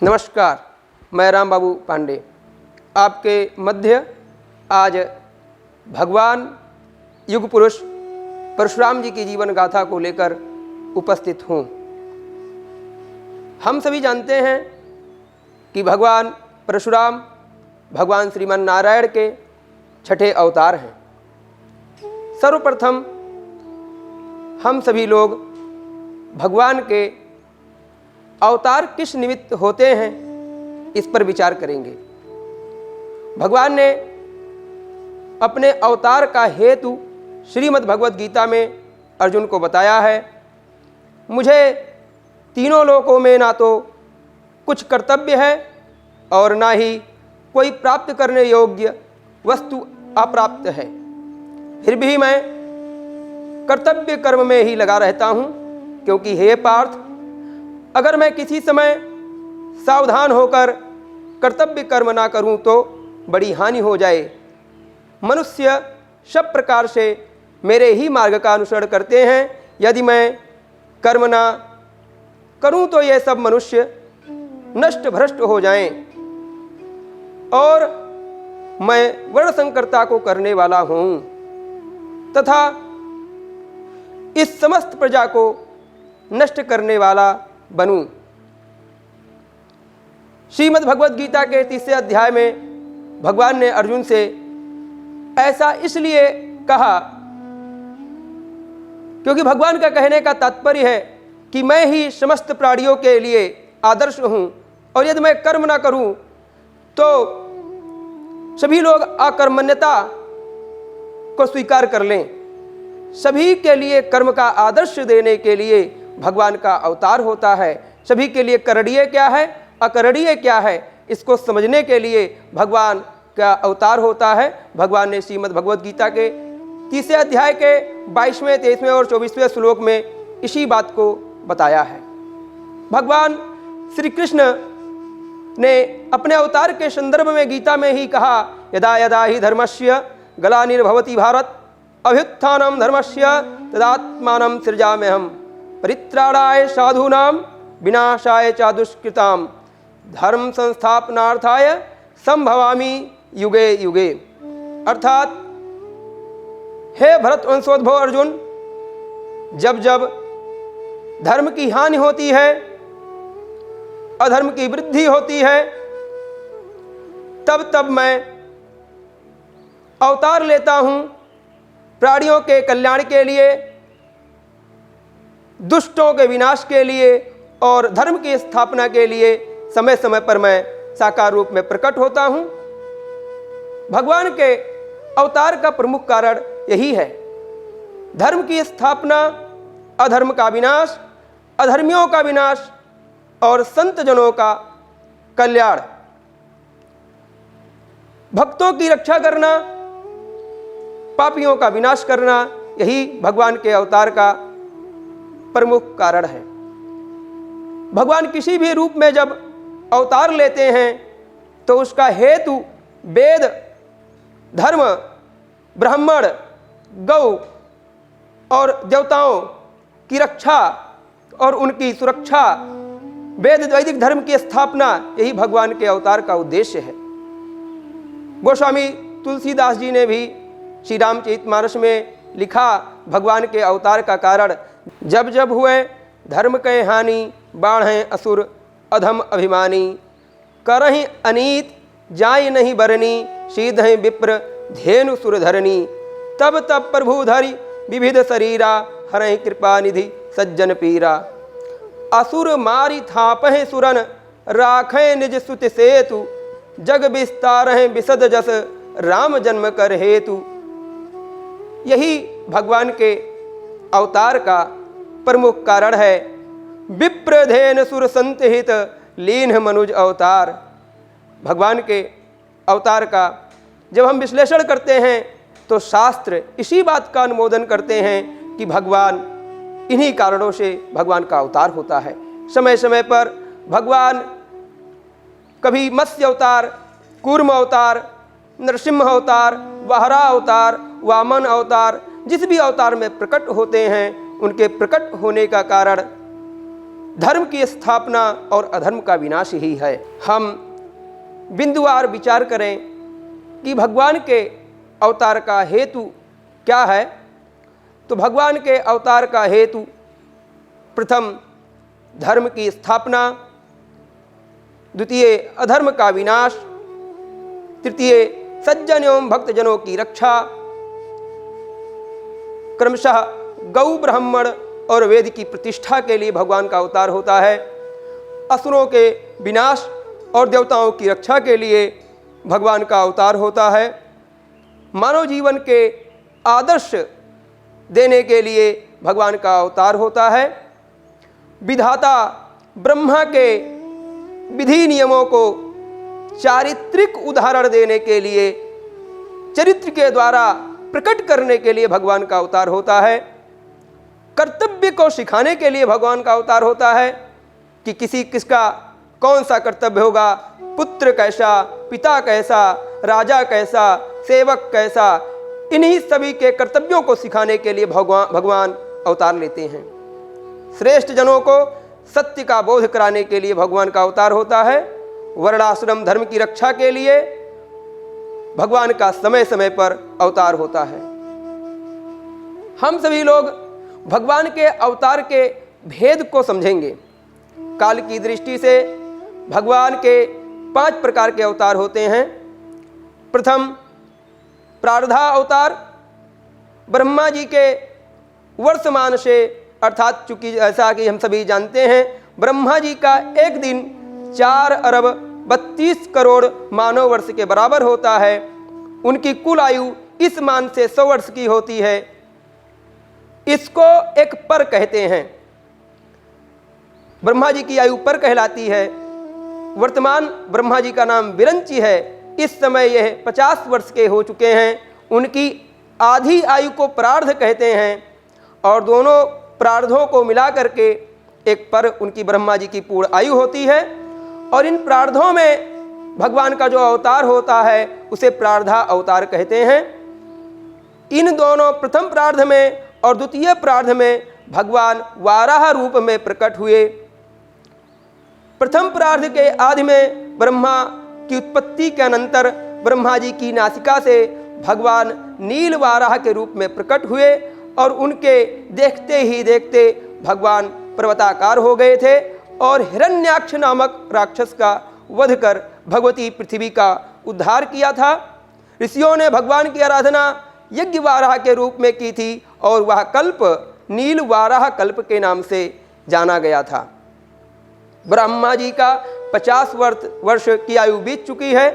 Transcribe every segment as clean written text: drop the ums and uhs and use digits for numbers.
नमस्कार, मैं राम बाबू पांडे आपके मध्य आज भगवान युग पुरुष परशुराम जी की जीवन गाथा को लेकर उपस्थित हूँ। हम सभी जानते हैं कि भगवान परशुराम भगवान श्रीमान नारायण के छठे अवतार हैं। सर्वप्रथम हम सभी लोग भगवान के अवतार किस निमित्त होते हैं इस पर विचार करेंगे। भगवान ने अपने अवतार का हेतु श्रीमद् भगवद गीता में अर्जुन को बताया है। मुझे तीनों लोकों में ना तो कुछ कर्तव्य है और ना ही कोई प्राप्त करने योग्य वस्तु अप्राप्त है, फिर भी मैं कर्तव्य कर्म में ही लगा रहता हूँ, क्योंकि हे पार्थ, अगर मैं किसी समय सावधान होकर कर्तव्य कर्म ना करूं तो बड़ी हानि हो जाए। मनुष्य सब प्रकार से मेरे ही मार्ग का अनुसरण करते हैं। यदि मैं कर्म ना करूं तो ये सब मनुष्य नष्ट भ्रष्ट हो जाएं और मैं वर्णसंकरता को करने वाला हूं तथा इस समस्त प्रजा को नष्ट करने वाला बनूं। श्रीमद् भगवद गीता के 3 अध्याय में भगवान ने अर्जुन से ऐसा इसलिए कहा क्योंकि भगवान का कहने का तात्पर्य है कि मैं ही समस्त प्राणियों के लिए आदर्श हूं और यदि मैं कर्म ना करूं तो सभी लोग अकर्मण्यता को स्वीकार कर लें। सभी के लिए कर्म का आदर्श देने के लिए भगवान का अवतार होता है। सभी के लिए करणीय क्या है, अकरणीय क्या है, इसको समझने के लिए भगवान का अवतार होता है। भगवान ने श्रीमद् भगवद गीता के 3 अध्याय के 22वें, 23वें और 24वें श्लोक में इसी बात को बताया है। भगवान श्री कृष्ण ने अपने अवतार के संदर्भ में गीता में ही कहा, यदा यदा ही धर्मस्य ग्लानिर्भवति भारत अभ्युत्थानं धर्मस्य तदात्मानं सृजाम्यहम् परित्राणाय साधूनां विनाशाय च दुष्कृतां धर्म संस्थापनार्थाय संभवामि युगे युगे। अर्थात हे भरत वंशोद्भव अर्जुन, जब जब धर्म की हानि होती है, अधर्म की वृद्धि होती है, तब तब मैं अवतार लेता हूं प्राणियों के कल्याण के लिए, दुष्टों के विनाश के लिए और धर्म की स्थापना के लिए समय समय पर मैं साकार रूप में प्रकट होता हूं। भगवान के अवतार का प्रमुख कारण यही है, धर्म की स्थापना, अधर्म का विनाश, अधर्मियों का विनाश और संत जनों का कल्याण, भक्तों की रक्षा करना, पापियों का विनाश करना, यही भगवान के अवतार का प्रमुख कारण है। भगवान किसी भी रूप में जब अवतार लेते हैं तो उसका हेतु वेद, धर्म, ब्राह्मण, गौ और देवताओं की रक्षा और उनकी सुरक्षा, वेद वैदिक धर्म की स्थापना, यही भगवान के अवतार का उद्देश्य है। गोस्वामी तुलसीदास जी ने भी श्री रामचरितमानस में लिखा, भगवान के अवतार का कारण, जब जब हुए धर्म के हानि बाढ़ें असुर अधम अभिमानी करहीं अनीत जाय नहीं बरनी सीधें विप्र धेनु सुरधरनी तब तब प्रभु धरि विविध शरीरा हरहि कृपा निधि सज्जन पीरा असुर मारि थापहें सुरन राखें निज सुत सेतु जग विस्तारहें विशद जस राम जन्म कर हेतु। यही भगवान के अवतार का प्रमुख कारण है। विप्रधेन सुर संत हित लीन मनुज अवतार। भगवान के अवतार का जब हम विश्लेषण करते हैं तो शास्त्र इसी बात का अनुमोदन करते हैं कि भगवान इन्हीं कारणों से भगवान का अवतार होता है। समय समय पर भगवान कभी मत्स्य अवतार, कूर्म अवतार, नरसिंह अवतार, वाहरा अवतार, वामन अवतार, जिस भी अवतार में प्रकट होते हैं, उनके प्रकट होने का कारण धर्म की स्थापना और अधर्म का विनाश ही है। हम बिंदुवार विचार करें कि भगवान के अवतार का हेतु क्या है, तो भगवान के अवतार का हेतु प्रथम धर्म की स्थापना, द्वितीय अधर्म का विनाश, तृतीय सज्जन एवं भक्तजनों की रक्षा, क्रमशः गौ ब्राह्मण और वेद की प्रतिष्ठा के लिए भगवान का अवतार होता है। असुरों के विनाश और देवताओं की रक्षा के लिए भगवान का अवतार होता है। मानव जीवन के आदर्श देने के लिए भगवान का अवतार होता है। विधाता ब्रह्मा के विधि नियमों को चारित्रिक उदाहरण देने के लिए, चरित्र के द्वारा प्रकट करने के लिए भगवान का अवतार होता है। कर्तव्य को सिखाने के लिए भगवान का अवतार होता है कि किसका कौन सा कर्तव्य होगा, पुत्र कैसा, पिता कैसा, राजा कैसा, सेवक कैसा, इन्हीं सभी के कर्तव्यों को सिखाने के लिए भगवान अवतार लेते हैं। श्रेष्ठ जनों को सत्य का बोध कराने के लिए भगवान का अवतार होता है। वर्णाश्रम धर्म की रक्षा के लिए भगवान का समय समय पर अवतार होता है। हम सभी लोग भगवान के अवतार के भेद को समझेंगे। काल की दृष्टि से भगवान के 5 प्रकार के अवतार होते हैं। प्रथम प्रारब्ध अवतार, ब्रह्मा जी के वर्षमान से, अर्थात चूंकि ऐसा कि हम सभी जानते हैं ब्रह्मा जी का एक दिन 4 अरब 32 करोड़ मानव वर्ष के बराबर होता है। उनकी कुल आयु इस मान से 100 वर्ष की होती है। इसको एक पर कहते हैं। ब्रह्मा जी की आयु पर कहलाती है। वर्तमान ब्रह्मा जी का नाम विरंची है। इस समय यह 50 वर्ष के हो चुके हैं। उनकी आधी आयु को प्रार्ध कहते हैं और दोनों प्रार्धों को मिला करके एक पर उनकी ब्रह्मा जी की पूर्ण आयु होती है। और इन प्रार्धों में भगवान का जो अवतार होता है उसे प्रार्धा अवतार कहते हैं। इन दोनों प्रथम प्रार्ध में और द्वितीय प्रार्ध में भगवान वाराह रूप में प्रकट हुए। प्रथम प्रार्ध के आदि में ब्रह्मा की उत्पत्ति के अनंतर ब्रह्मा जी की नासिका से भगवान नील वाराह के रूप में प्रकट हुए और उनके देखते ही देखते भगवान पर्वताकार हो गए थे और हिरण्याक्ष नामक राक्षस का वध कर भगवती पृथ्वी का उद्धार किया था। ऋषियों ने भगवान की आराधना यज्ञ वाराह के रूप में की थी और वह कल्प नील वाराह कल्प के नाम से जाना गया था। ब्रह्मा जी का 50 वर्ष की आयु बीत चुकी है।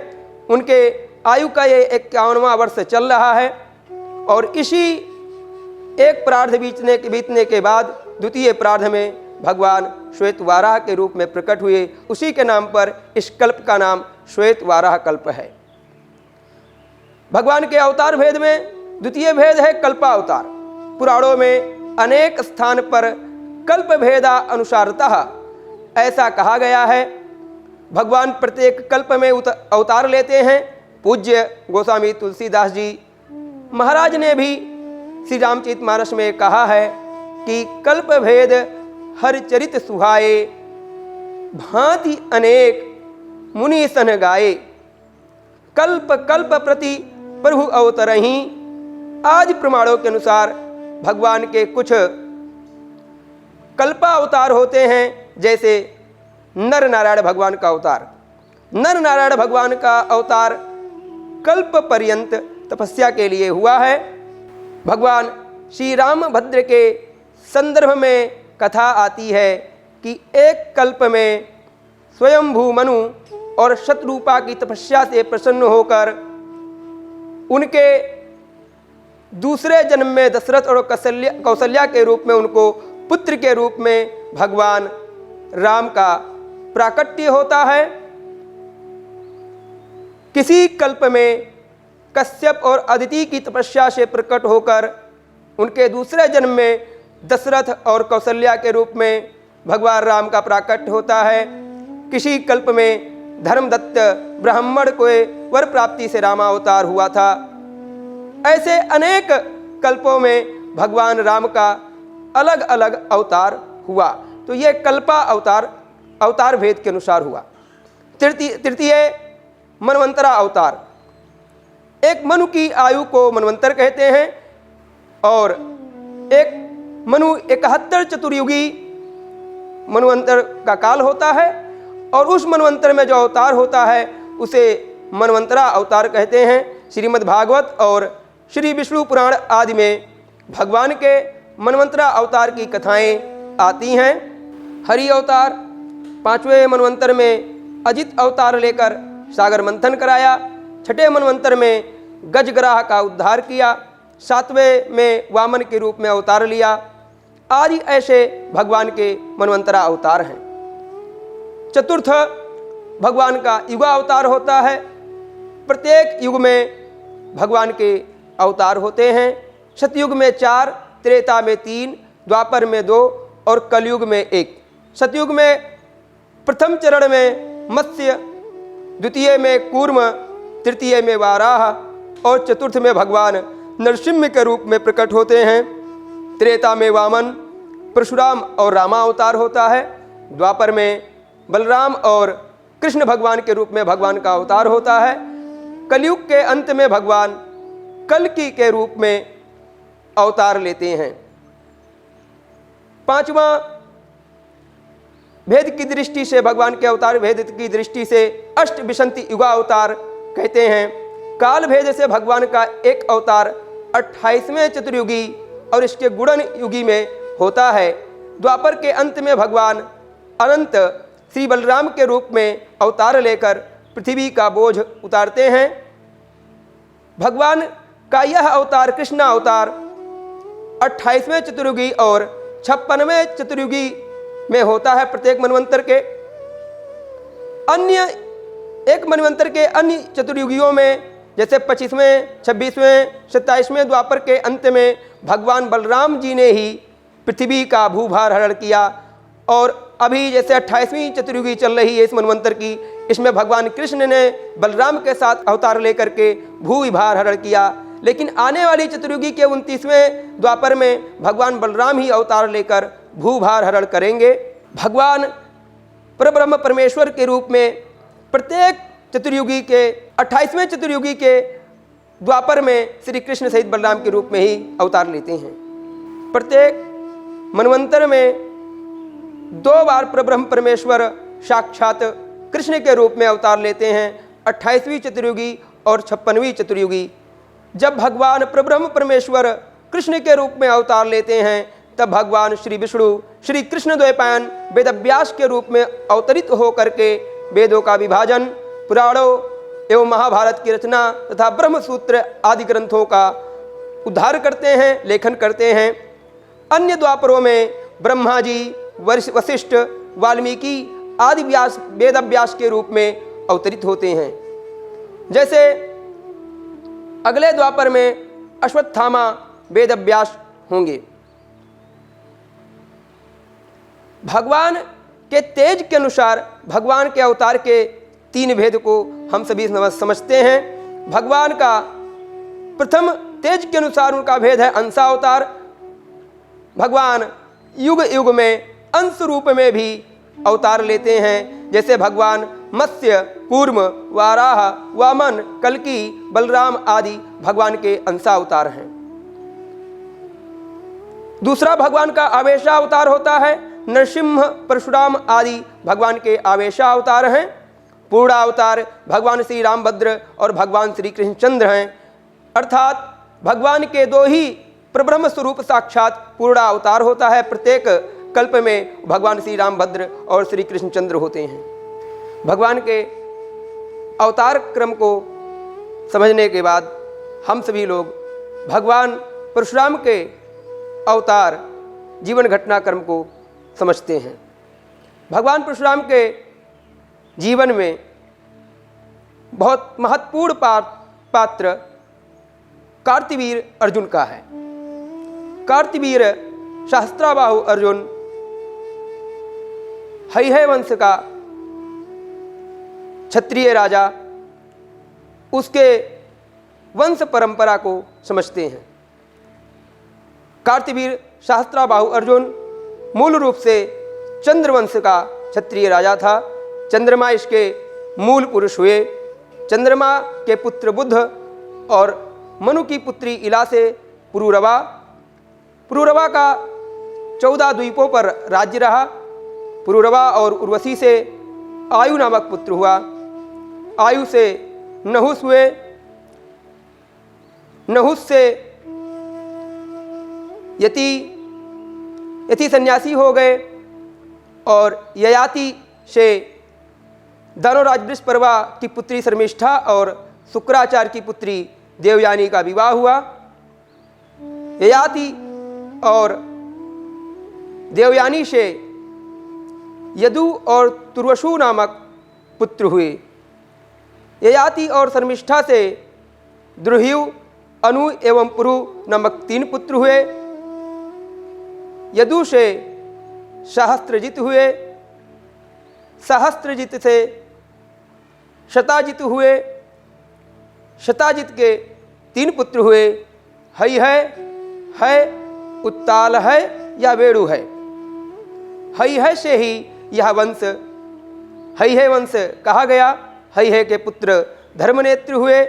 उनके आयु का ये 51वां वर्ष चल रहा है और इसी एक प्रार्ध बीतने के बाद द्वितीय प्रार्ध में भगवान श्वेत वाराह के रूप में प्रकट हुए। उसी के नाम पर इस कल्प का नाम श्वेत वाराह कल्प है। भगवान के अवतार भेद में द्वितीय भेद है कल्पावतार। पुराणों में अनेक स्थान पर कल्प भेदा अनुसारतः ऐसा कहा गया है। भगवान प्रत्येक कल्प में अवतार लेते हैं। पूज्य गोस्वामी तुलसीदास जी महाराज ने भी श्री रामचरितमानस में कहा है कि कल्प भेद हर चरित सुहाए, भांति अनेक मुनि सन गाए, कल्प कल्प प्रति प्रभु अवतरहि। आज प्रमाणों के अनुसार भगवान के कुछ कल्पावतार होते हैं, जैसे नर नारायण भगवान का अवतार। नर नारायण भगवान का अवतार कल्प पर्यंत तपस्या के लिए हुआ है। भगवान श्री रामभद्र के संदर्भ में कथा आती है कि एक कल्प में स्वयंभू मनु और शतरूपा की तपस्या से प्रसन्न होकर उनके दूसरे जन्म में दशरथ और कौशल्या के रूप में उनको पुत्र के रूप में भगवान राम का प्राकट्य होता है। किसी कल्प में कश्यप और अदिति की तपस्या से प्रकट होकर उनके दूसरे जन्म में दशरथ और कौशल्या के रूप में भगवान राम का प्राकट्य होता है। किसी कल्प में धर्मदत्त ब्राह्मण को वर प्राप्ति से रामावतार हुआ था। ऐसे अनेक कल्पों में भगवान राम का अलग अलग अवतार हुआ। तो ये कल्पा अवतार भेद के अनुसार हुआ। तृतीय मनवंतरा अवतार। एक मनु की आयु को मनवंतर कहते हैं और एक मनु 71 चतुर्युगी मनवंतर का काल होता है और उस मनवंतर में जो अवतार होता है उसे मनवंतरा अवतार कहते हैं। श्रीमद् भागवत और श्री विष्णु पुराण आदि में भगवान के मनवंतरा अवतार की कथाएं आती हैं। हरि अवतार, 5वें मनवंतर में अजित अवतार लेकर सागर मंथन कराया, 6ठे मनवंतर में गजग्राह का उद्धार किया, 7वें में वामन के रूप में अवतार लिया। आदि ऐसे भगवान के मनवंतरा अवतार हैं। चतुर्थ भगवान का युगा अवतार होता है। प्रत्येक युग में भगवान के अवतार होते हैं। सतयुग में 4, त्रेता में 3, द्वापर में 2 और कलयुग में 1। सतयुग में प्रथम चरण में मत्स्य, द्वितीय में कूर्म, तृतीय में वाराह और चतुर्थ में भगवान नरसिंह के रूप में प्रकट होते हैं। त्रेता में वामन, परशुराम और रामा अवतार होता है। द्वापर में बलराम और कृष्ण भगवान के रूप में भगवान का अवतार होता है। कलयुग के अंत में भगवान कल्कि के रूप में अवतार लेते हैं। 5वां भेद की दृष्टि से, भगवान के अवतार भेद की दृष्टि से अष्ट विशंति युगा अवतार कहते हैं। काल भेद से भगवान का एक अवतार 28वें चतुर्युगी और इसके गुणन युगी में होता है। द्वापर के अंत में भगवान अनंत श्री बलराम के रूप में अवतार लेकर पृथ्वी का बोझ उतारते हैं। भगवान का यह अवतार कृष्ण अवतार 28वें चतुर्युगी और 56वें चतुर्युगी में होता है प्रत्येक मनवंतर के। अन्य एक मनवंतर के अन्य चतुर्युगियों में जैसे 25वें, 26वें, 27वें द्वापर के अंत में भगवान बलराम जी ने ही पृथ्वी का भूभार हरण किया और अभी जैसे 28वीं चतुर्युगी चल रही है इस मनवंतर की, इसमें भगवान कृष्ण ने बलराम के साथ अवतार लेकर के भूविभार हरण किया। लेकिन आने वाली चतुर्युगी के 29वें द्वापर में भगवान बलराम ही अवतार लेकर भूभार हरण करेंगे। भगवान परब्रह्म परमेश्वर के रूप में प्रत्येक चतुर्युगी के 28वें चतुर्युगी के द्वापर में श्री कृष्ण सहित बलराम के रूप में ही अवतार लेते हैं। प्रत्येक मनवंतर में 2 बार परब्रह्म परमेश्वर साक्षात कृष्ण के रूप में अवतार लेते हैं, 28वीं चतुर्युगी और 56वीं चतुर्युगी। जब भगवान परब्रह्म परमेश्वर कृष्ण के रूप में अवतार लेते हैं तब भगवान श्री विष्णु श्री कृष्ण द्वैपायन वेदव्यास के रूप में अवतरित होकर के वेदों का विभाजन, पुराणों एवं महाभारत की रचना तथा ब्रह्मसूत्र आदि ग्रंथों का उद्धार करते हैं, लेखन करते हैं। अन्य द्वापरों में ब्रह्मा जी, वशिष्ठ, वाल्मीकि आदि व्यास वेदव्यास के रूप में अवतरित होते हैं। जैसे अगले द्वापर में अश्वत्थामा वेदव्यास होंगे। भगवान के तेज के अनुसार भगवान के अवतार के 3 भेद को हम सभी समझते हैं। भगवान का प्रथम तेज के अनुसार उनका भेद है अंशावतार। भगवान युग युग में अंश रूप में भी अवतार लेते हैं। जैसे भगवान मत्स्य, कूर्म, वाराह, वामन, कल्कि, बलराम आदि भगवान के अंशावतार हैं। दूसरा भगवान का आवेशावतार होता है। नरसिंह, परशुराम आदि भगवान के आवेशावतार हैं। पूर्णावतार भगवान श्री रामभद्र और भगवान श्री कृष्णचंद्र हैं। अर्थात भगवान के 2 ही परब्रह्म स्वरूप साक्षात पूर्णावतार होता है। प्रत्येक कल्प में भगवान श्री रामभद्र और श्री कृष्णचंद्र होते हैं। भगवान के अवतार क्रम को समझने के बाद हम सभी लोग भगवान परशुराम के अवतार जीवन घटनाक्रम को समझते हैं। भगवान परशुराम के जीवन में बहुत महत्वपूर्ण पात्र कार्तिवीर अर्जुन का है। कार्तिवीर सहस्त्राबाहु अर्जुन हैहय वंश का क्षत्रिय राजा, उसके वंश परंपरा को समझते हैं। कार्तिवीर सहस्त्राबाहु अर्जुन मूल रूप से चंद्रवंश का क्षत्रिय राजा था। चंद्रमा इसके मूल पुरुष हुए। चंद्रमा के पुत्र बुध और मनु की पुत्री इला से पुरुरवा। पुरुरवा का 14 द्वीपों पर राज्य रहा। पुरुरवा और उर्वशी से आयु नामक पुत्र हुआ। आयु से नहुस हुए। नहुस से यति सन्यासी हो गए और ययाति से दानवराज वृषपर्वा की पुत्री शर्मिष्ठा और शुक्राचार्य की पुत्री देवयानी का विवाह हुआ। ययाति और देवयानी से यदु और तुर्वशु नामक पुत्र हुए। ययाति और शर्मिष्ठा से द्रुह्यु, अनु एवं पुरु नामक 3 पुत्र हुए। यदु से सहस्त्रजित हुए। सहस्त्रजित से शताजित हुए। शताजित के 3 पुत्र हुए। है, उत्ताल है या वेणु है। है से ही यह वंश है वंश कहा गया। है के पुत्र धर्मनेत्र हुए।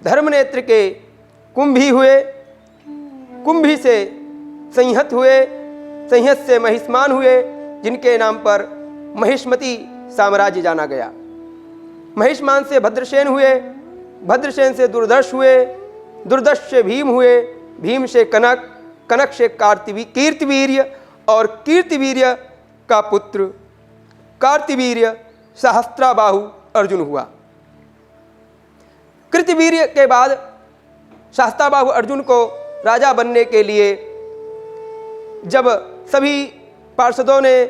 धर्मनेत्र के कुंभी हुए। कुंभी से संहत हुए। संहत से महिष्मान हुए, जिनके नाम पर महिष्मती साम्राज्य जाना गया। महिष्मान से भद्रसेन हुए। भद्रसेन से दुर्दर्श हुए। दुर्दर्श से भीम हुए। भीम से कनक। कनक से कीर्तिवीर्य और कीर्तिवीर्य का पुत्र कार्तिवीर्य सहस्त्राबाहु अर्जुन हुआ। कृतवीर्य के बाद सहस्त्राबाहु अर्जुन को राजा बनने के लिए जब सभी पार्षदों ने,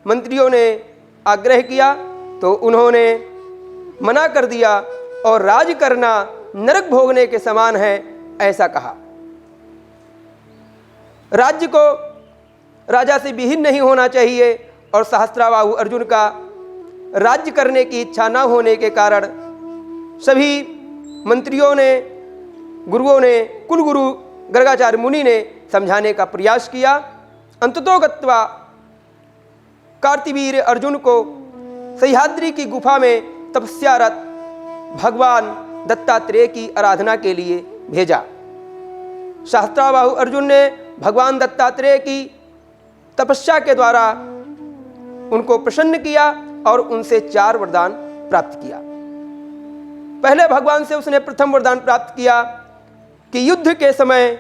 मंत्रियों ने आग्रह किया तो उन्होंने मना कर दिया और राज करना नरक भोगने के समान है, ऐसा कहा। राज्य को राजा से विहीन नहीं होना चाहिए और सहस्त्राबाहु अर्जुन का राज्य करने की इच्छा न होने के कारण सभी मंत्रियों ने, गुरुओं ने, कुलगुरु गर्गाचार्य मुनि ने समझाने का प्रयास किया। अंततोगत्वा कार्तिवीर्य अर्जुन को सह्याद्री की गुफा में तपस्यारत भगवान दत्तात्रेय की आराधना के लिए भेजा। सहस्त्राबाहु अर्जुन ने भगवान दत्तात्रेय की तपस्या के द्वारा उनको प्रसन्न किया और उनसे 4 वरदान प्राप्त किया। पहले भगवान से उसने प्रथम वरदान प्राप्त किया कि युद्ध के समय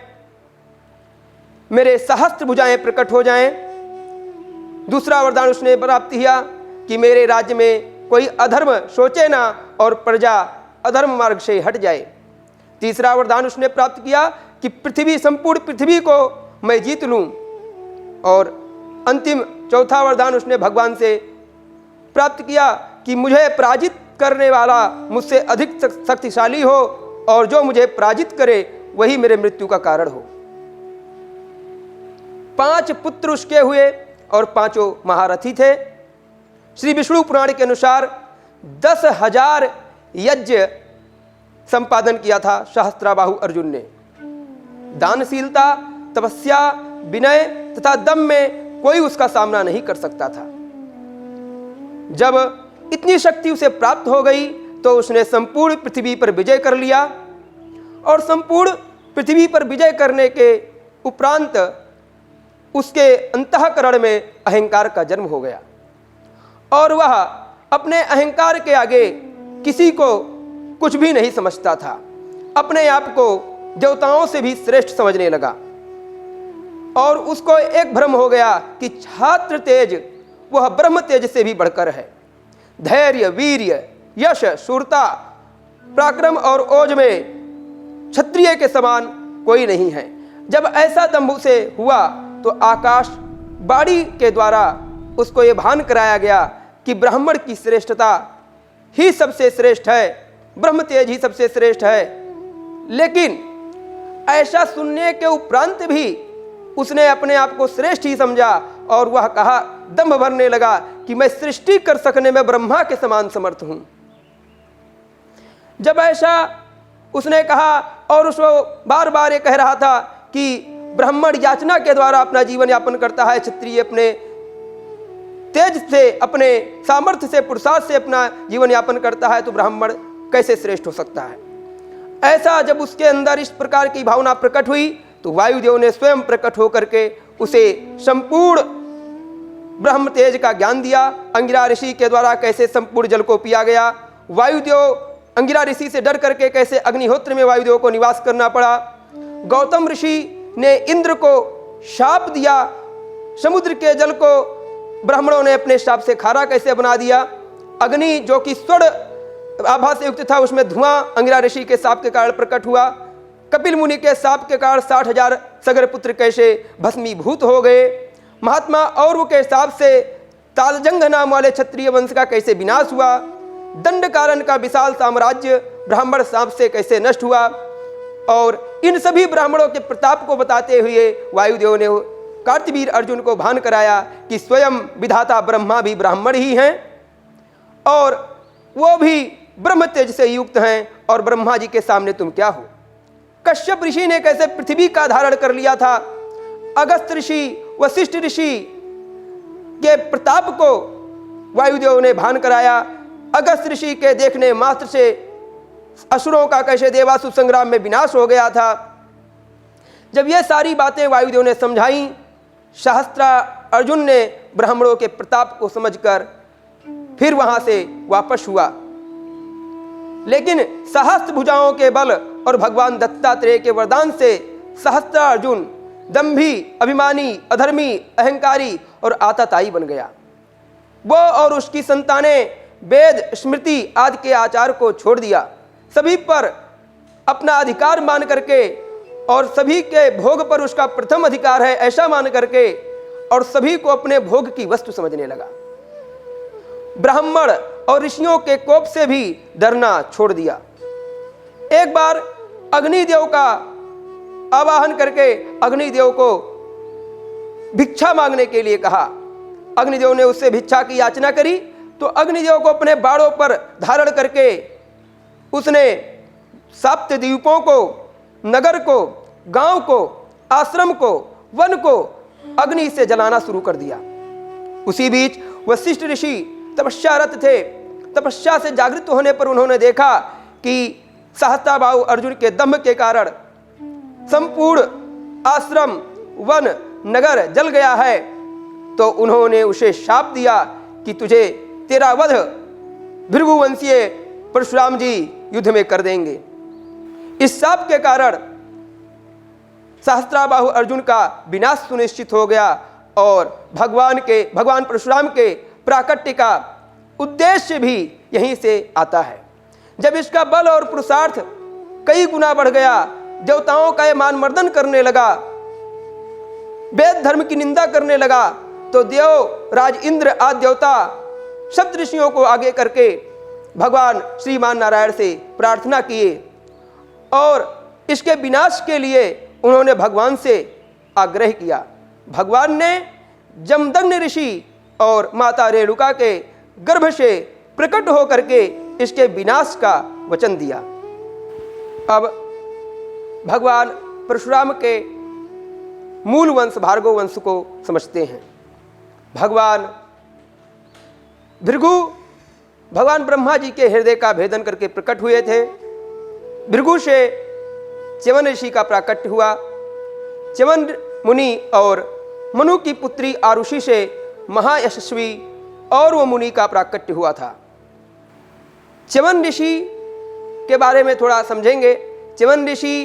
मेरे सहस्त्र भुजाएं प्रकट हो जाएं। दूसरा वरदान उसने प्राप्त किया कि मेरे राज्य में कोई अधर्म सोचे ना और प्रजा अधर्म मार्ग से हट जाए। तीसरा वरदान उसने प्राप्त किया कि पृथ्वी, संपूर्ण पृथ्वी को मैं जीत लूं। और अंतिम चौथा वरदान उसने भगवान से प्राप्त किया कि मुझे पराजित करने वाला मुझसे अधिक शक्तिशाली हो और जो मुझे पराजित करे वही मेरे मृत्यु का कारण हो। 5 पुत्र उसके हुए और 5 महारथी थे। श्री विष्णु पुराण के अनुसार 10,000 यज्ञ संपादन किया था सहस्त्राबाहु अर्जुन ने। दानशीलता, तपस्या, विनय तथा दम में कोई उसका सामना नहीं कर सकता था। जब इतनी शक्ति उसे प्राप्त हो गई तो उसने संपूर्ण पृथ्वी पर विजय कर लिया और संपूर्ण पृथ्वी पर विजय करने के उपरांत उसके अंतःकरण में अहंकार का जन्म हो गया और वह अपने अहंकार के आगे किसी को कुछ भी नहीं समझता था। अपने आप को देवताओं से भी श्रेष्ठ समझने लगा और उसको एक भ्रम हो गया कि छात्र तेज वह ब्रह्म तेज से भी बढ़कर है। धैर्य, वीर्य, यश, शूरता, पराक्रम और ओज में क्षत्रिय के समान कोई नहीं है। जब ऐसा दंभ से हुआ तो आकाश बाड़ी के द्वारा उसको ये भान कराया गया कि ब्राह्मण की श्रेष्ठता ही सबसे श्रेष्ठ है, ब्रह्म तेज ही सबसे श्रेष्ठ है। लेकिन ऐसा सुनने के उपरांत भी उसने अपने आप को श्रेष्ठ ही समझा और वह कहा, दंभ भरने लगा कि मैं सृष्टि कर सकने में ब्रह्मा के समान समर्थ हूं। जब ऐसा उसने कहा और उसको बार बार ये कह रहा था कि ब्राह्मण याचना के द्वारा अपना जीवन यापन करता है, क्षत्रिय अपने तेज से, अपने सामर्थ्य से, पुरुषार्थ से अपना जीवन यापन करता है तो ब्राह्मण कैसे श्रेष्ठ हो सकता है। ऐसा जब उसके अंदर इस प्रकार की भावना प्रकट हुई तो वायुदेव ने स्वयं प्रकट होकर के उसे संपूर्ण ब्रह्म तेज का ज्ञान दिया। अंगिरा ऋषि के द्वारा कैसे संपूर्ण जल को पिया गया, वायुदेव अंगिरा ऋषि से डर करके कैसे अग्निहोत्र में वायुदेव को निवास करना पड़ा, गौतम ऋषि ने इंद्र को शाप दिया, समुद्र के जल को ब्राह्मणों ने अपने शाप से खारा कैसे बना दिया, अग्नि जो कि स्वर्ण आभा से युक्त था उसमें धुआं अंगिरा ऋषि के शाप के कारण प्रकट हुआ, कपिल मुनि के शाप के कारण 60,000 सगर पुत्र कैसे भस्मीभूत हो गए, महात्मा और के शाप से तालजंग नाम वाले क्षत्रिय वंश का कैसे विनाश हुआ, दंडकारन का विशाल साम्राज्य ब्राह्मण शाप से कैसे नष्ट हुआ। और इन सभी ब्राह्मणों के प्रताप को बताते हुए वायुदेव ने कार्तवीर अर्जुन को भान कराया कि स्वयं विधाता ब्रह्मा भी ब्राह्मण ही हैं और वो भी ब्रह्म तेज से युक्त हैं और ब्रह्मा जी के सामने तुम क्या हो। कश्यप ऋषि ने कैसे पृथ्वी का धारण कर लिया था, अगस्त ऋषि, वशिष्ठ ऋषि के प्रताप को वायुदेव ने भान कराया। अगस्त ऋषि के देखने मात्र से असुरों का कैसे देवासुर संग्राम में विनाश हो गया था। जब ये सारी बातें वायुदेव ने समझाई, सहस्त्रा अर्जुन ने ब्राह्मणों के प्रताप को समझकर फिर वहां से वापस हुआ। लेकिन सहस्त्र भुजाओं के बल और भगवान दत्तात्रेय के वरदान से सहस्त्रा अर्जुन दंभी, अभिमानी, अधर्मी, अहंकारी और आतताई बन गया। वो और उसकी संतानें वेद, स्मृति आदि के आचार को छोड़ दिया, सभी पर अपना अधिकार मान करके और सभी के भोग पर उसका प्रथम अधिकार है ऐसा मान करके और सभी को अपने भोग की वस्तु समझने लगा। ब्राह्मण और ऋषियों के कोप से भी डरना छोड़ दिया। एक बार अग्निदेव का आवाहन करके अग्निदेव को भिक्षा मांगने के लिए कहा। अग्निदेव ने उससे भिक्षा की याचना करी तो अग्निदेव को अपने बाड़ों पर धारण करके उसने सप्त द्वीपों को, नगर को, गांव को, आश्रम को, वन को अग्नि से जलाना शुरू कर दिया। उसी बीच वशिष्ठ ऋषि तपस्यारत थे। तपस्या से जागृत होने पर उन्होंने देखा कि सहस्त्राबाहु अर्जुन के दम्भ के कारण संपूर्ण आश्रम, वन, नगर जल गया है। तो उन्होंने उसे शाप दिया कि तुझे तेरा वध भृगुवंशीय परशुराम जी युद्ध में कर देंगे। इस शाप के कारण सहस्त्राबाहु अर्जुन का विनाश सुनिश्चित हो गया और भगवान परशुराम के प्राकट्य का उद्देश्य भी यहीं से आता है। जब इसका बल और पुरुषार्थ कई गुना बढ़ गया, देवताओं का मान मर्दन करने लगा, वेद धर्म की निंदा करने लगा, तो देव राज इंद्र आदि देवता सप्त ऋषियों को आगे करके भगवान श्रीमान नारायण से प्रार्थना किए और इसके विनाश के लिए उन्होंने भगवान से आग्रह किया। भगवान ने जमदग्नि ऋषि और माता रेणुका के गर्भ से प्रकट होकर के इसके विनाश का वचन दिया। अब भगवान परशुराम के मूल वंश भार्गव वंश को समझते हैं। भगवान भृगु भगवान ब्रह्मा जी के हृदय का भेदन करके प्रकट हुए थे। भृगु से च्यवन ऋषि का प्राकट्य हुआ। च्यवन मुनि और मनु की पुत्री आरुषि से महायशस्वी और वो मुनि का प्राकट्य हुआ था। च्यवन ऋषि के बारे में थोड़ा समझेंगे। च्यवन ऋषि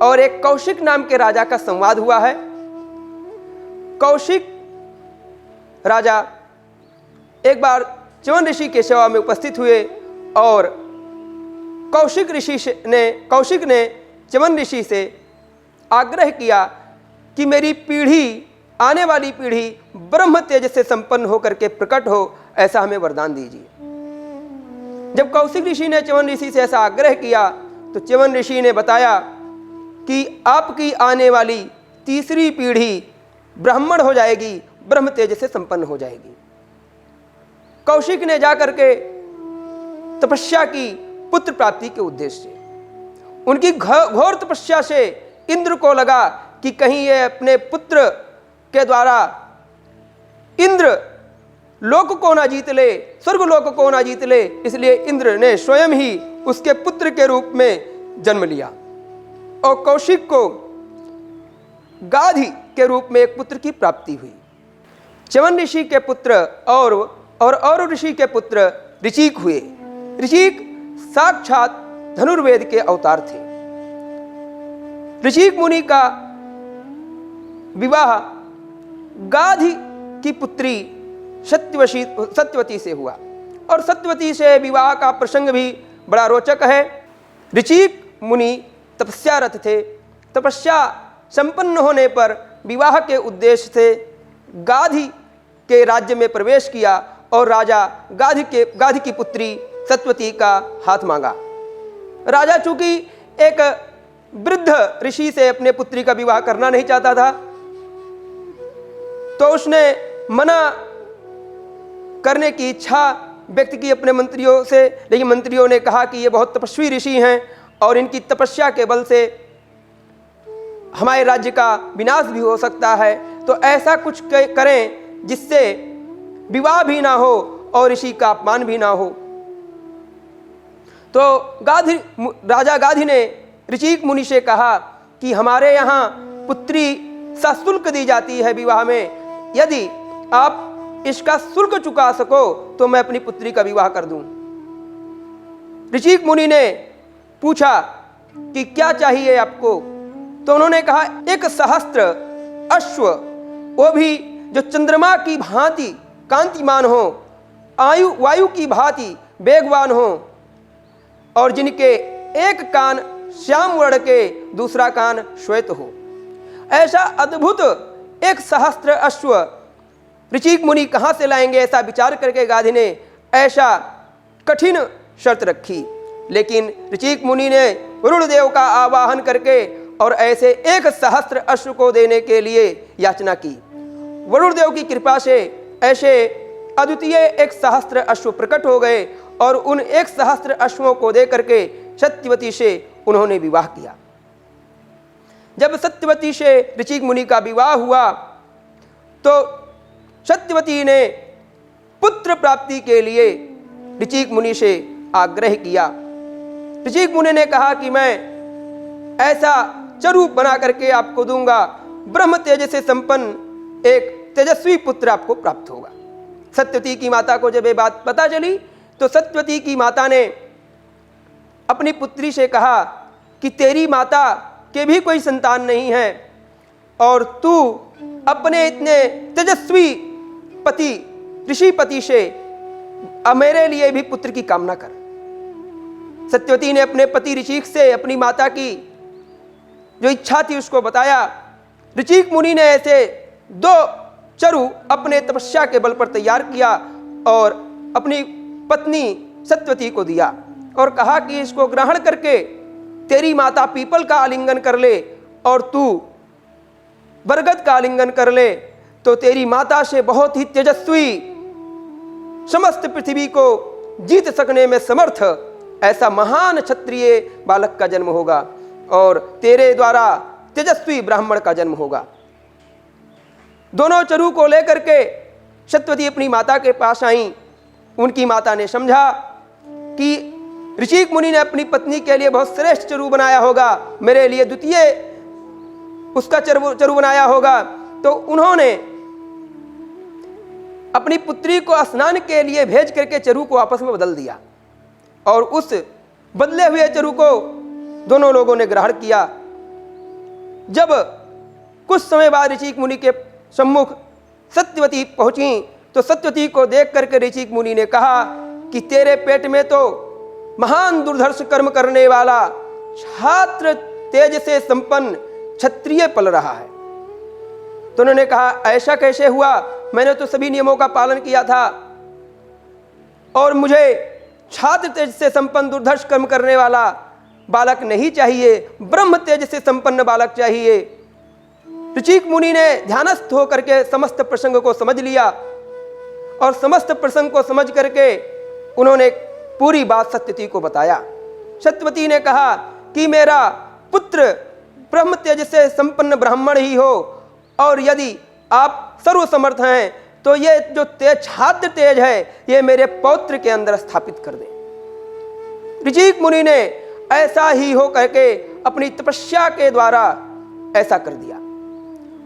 और एक कौशिक नाम के राजा का संवाद हुआ है। कौशिक राजा एक बार च्यवन ऋषि के सेवा में उपस्थित हुए और कौशिक ने च्यवन ऋषि से आग्रह किया कि मेरी पीढ़ी, आने वाली पीढ़ी ब्रह्म तेज से संपन्न होकर के प्रकट हो, ऐसा हमें वरदान दीजिए। जब कौशिक ऋषि ने च्यवन ऋषि से ऐसा आग्रह किया तो च्यवन ऋषि ने बताया कि आपकी आने वाली तीसरी पीढ़ी ब्राह्मण हो जाएगी, ब्रह्म तेज से संपन्न हो जाएगी। कौशिक ने जाकर के तपस्या की पुत्र प्राप्ति के उद्देश्य से। उनकी घोर तपस्या से इंद्र को लगा कि कहीं ये अपने पुत्र के द्वारा इंद्र लोक को ना जीत ले, स्वर्ग लोक को ना जीत ले, इसलिए इंद्र ने स्वयं ही उसके पुत्र के रूप में जन्म लिया और कौशिक को गाधी के रूप में एक पुत्र की प्राप्ति हुई। च्यवन ऋषि के पुत्र और ऋषि के पुत्र ऋचिक हुए। ऋचिक साक्षात धनुर्वेद के अवतार थे। ऋचिक मुनि का विवाह गाधी की पुत्री सत्यवती से हुआ और सत्यवती से विवाह का प्रसंग भी बड़ा रोचक है। ऋचिक मुनि तपस्यारत थे। तपस्या संपन्न होने पर विवाह के उद्देश्य से गाधी के राज्य में प्रवेश किया और राजा गाधी की पुत्री सत्यवती का हाथ मांगा। राजा चूंकि एक वृद्ध ऋषि से अपने पुत्री का विवाह करना नहीं चाहता था, तो उसने मना करने की इच्छा व्यक्त की अपने मंत्रियों से, लेकिन मंत्रियों ने कहा कि ये बहुत तपस्वी ऋषि हैं और इनकी तपस्या के बल से हमारे राज्य का विनाश भी हो सकता है, तो ऐसा कुछ करें जिससे विवाह भी ना हो और ऋषि का अपमान भी ना हो। तो राजा गाधी ने ऋचिक मुनि से कहा कि हमारे यहाँ पुत्री सशुल्क दी जाती है विवाह में, यदि आप इसका शुल्क चुका सको तो मैं अपनी पुत्री का विवाह कर दूं। ऋचिक मुनि ने पूछा कि क्या चाहिए आपको, तो उन्होंने कहा 1 सहस्त्र अश्व, वो भी जो चंद्रमा की भांति कांतिमान हो, वायु की भांति वेगवान हो और जिनके एक कान श्याम वर्ण के दूसरा कान श्वेत हो। ऐसा अद्भुत 1 सहस्त्र अश्व ऋचिक मुनि कहाँ से लाएंगे, ऐसा विचार करके गाधी ने ऐसा कठिन शर्त रखी। लेकिन ऋचिक मुनि ने वरुण देव का आवाहन करके और ऐसे 1 सहस्त्र अश्व को देने के लिए याचना की। वरुण देव की कृपा से ऐसे अद्वितीय 1 सहस्त्र अश्व प्रकट हो गए और उन 1 सहस्त्र अश्वों को दे करके सत्यवती से उन्होंने विवाह किया। जब सत्यवती से ऋचिक मुनि का विवाह हुआ तो सत्यवती ने पुत्र प्राप्ति के लिए ऋचिक मुनि से आग्रह किया। ऋचिक मुनि ने कहा कि मैं ऐसा चरू बना करके आपको दूंगा, ब्रह्म तेज से संपन्न एक तेजस्वी पुत्र आपको प्राप्त होगा। सत्यवती की माता को जब ये बात पता चली तो सत्यवती की माता ने अपनी पुत्री से कहा कि तेरी माता के भी कोई संतान नहीं है और तू अपने इतने तेजस्वी पति ऋषि पति से मेरे लिए भी पुत्र की कामना कर। सत्यवती ने अपने पति ऋचिक से अपनी माता की जो इच्छा थी उसको बताया। ऋचिक मुनि ने ऐसे 2 चरु अपने तपस्या के बल पर तैयार किया और अपनी पत्नी सत्यवती को दिया और कहा कि इसको ग्रहण करके तेरी माता पीपल का आलिंगन कर ले और तू बरगद का आलिंगन कर ले, तो तेरी माता से बहुत ही तेजस्वी, समस्त पृथ्वी को जीत सकने में समर्थ ऐसा महान क्षत्रिय बालक का जन्म होगा और तेरे द्वारा तेजस्वी ब्राह्मण का जन्म होगा। दोनों चरु को लेकर के सत्यवती अपनी माता के पास आई। उनकी माता ने समझा कि ऋचिक मुनि ने अपनी पत्नी के लिए बहुत श्रेष्ठ चरु बनाया होगा, मेरे लिए द्वितीय उसका चरु बनाया होगा। तो उन्होंने अपनी पुत्री को स्नान के लिए भेज करके चरु को आपस में बदल दिया और उस बदले हुए चरु को दोनों लोगों ने ग्रहण किया। जब कुछ समय बाद ऋचिक मुनि के सम्मुख सत्यवती पहुंची तो सत्यवती को देख करके ऋचिक मुनि ने कहा कि तेरे पेट में तो महान दुर्धर्ष कर्म करने वाला छात्र तेज से संपन्न क्षत्रिय पल रहा है। तो उन्होंने कहा ऐसा कैसे हुआ, मैंने तो सभी नियमों का पालन किया था और मुझे छात्र तेज से संपन्न दुर्धर्ष कर्म करने वाला बालक नहीं चाहिए, ब्रह्म तेज से संपन्न बालक चाहिए। ऋचिक मुनि ने ध्यानस्थ होकर के समस्त प्रसंग को समझ लिया और समस्त प्रसंग को समझ करके उन्होंने पूरी बात सत्यवती को बताया। सत्यवती ने कहा कि मेरा पुत्र ब्रह्म तेज से संपन्न ब्राह्मण ही हो और यदि आप सर्वसमर्थ हैं तो ये जो तेज छात्र तेज है ये मेरे पौत्र के अंदर स्थापित कर दे। ऋषिक मुनि ने ऐसा ही हो करके अपनी तपस्या के द्वारा ऐसा कर दिया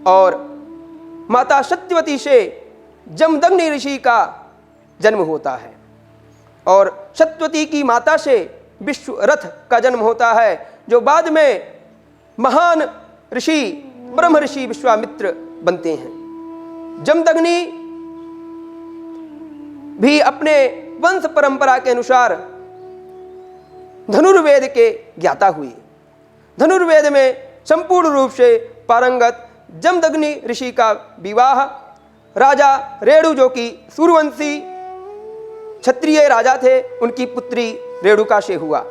और माता सत्यवती से जमदग्नि ऋषि का जन्म होता है और सत्यवती की माता से विश्वरथ का जन्म होता है, जो बाद में महान ऋषि ब्रह्म ऋषि विश्वामित्र बनते हैं। जमदग्नि भी अपने वंश परंपरा के अनुसार धनुर्वेद के ज्ञाता हुए। धनुर्वेद में संपूर्ण रूप से पारंगत जमदग्नि ऋषि का विवाह राजा रेणु, जो कि सूर्यवंशी क्षत्रिय राजा थे, उनकी पुत्री रेणुका से हुआ।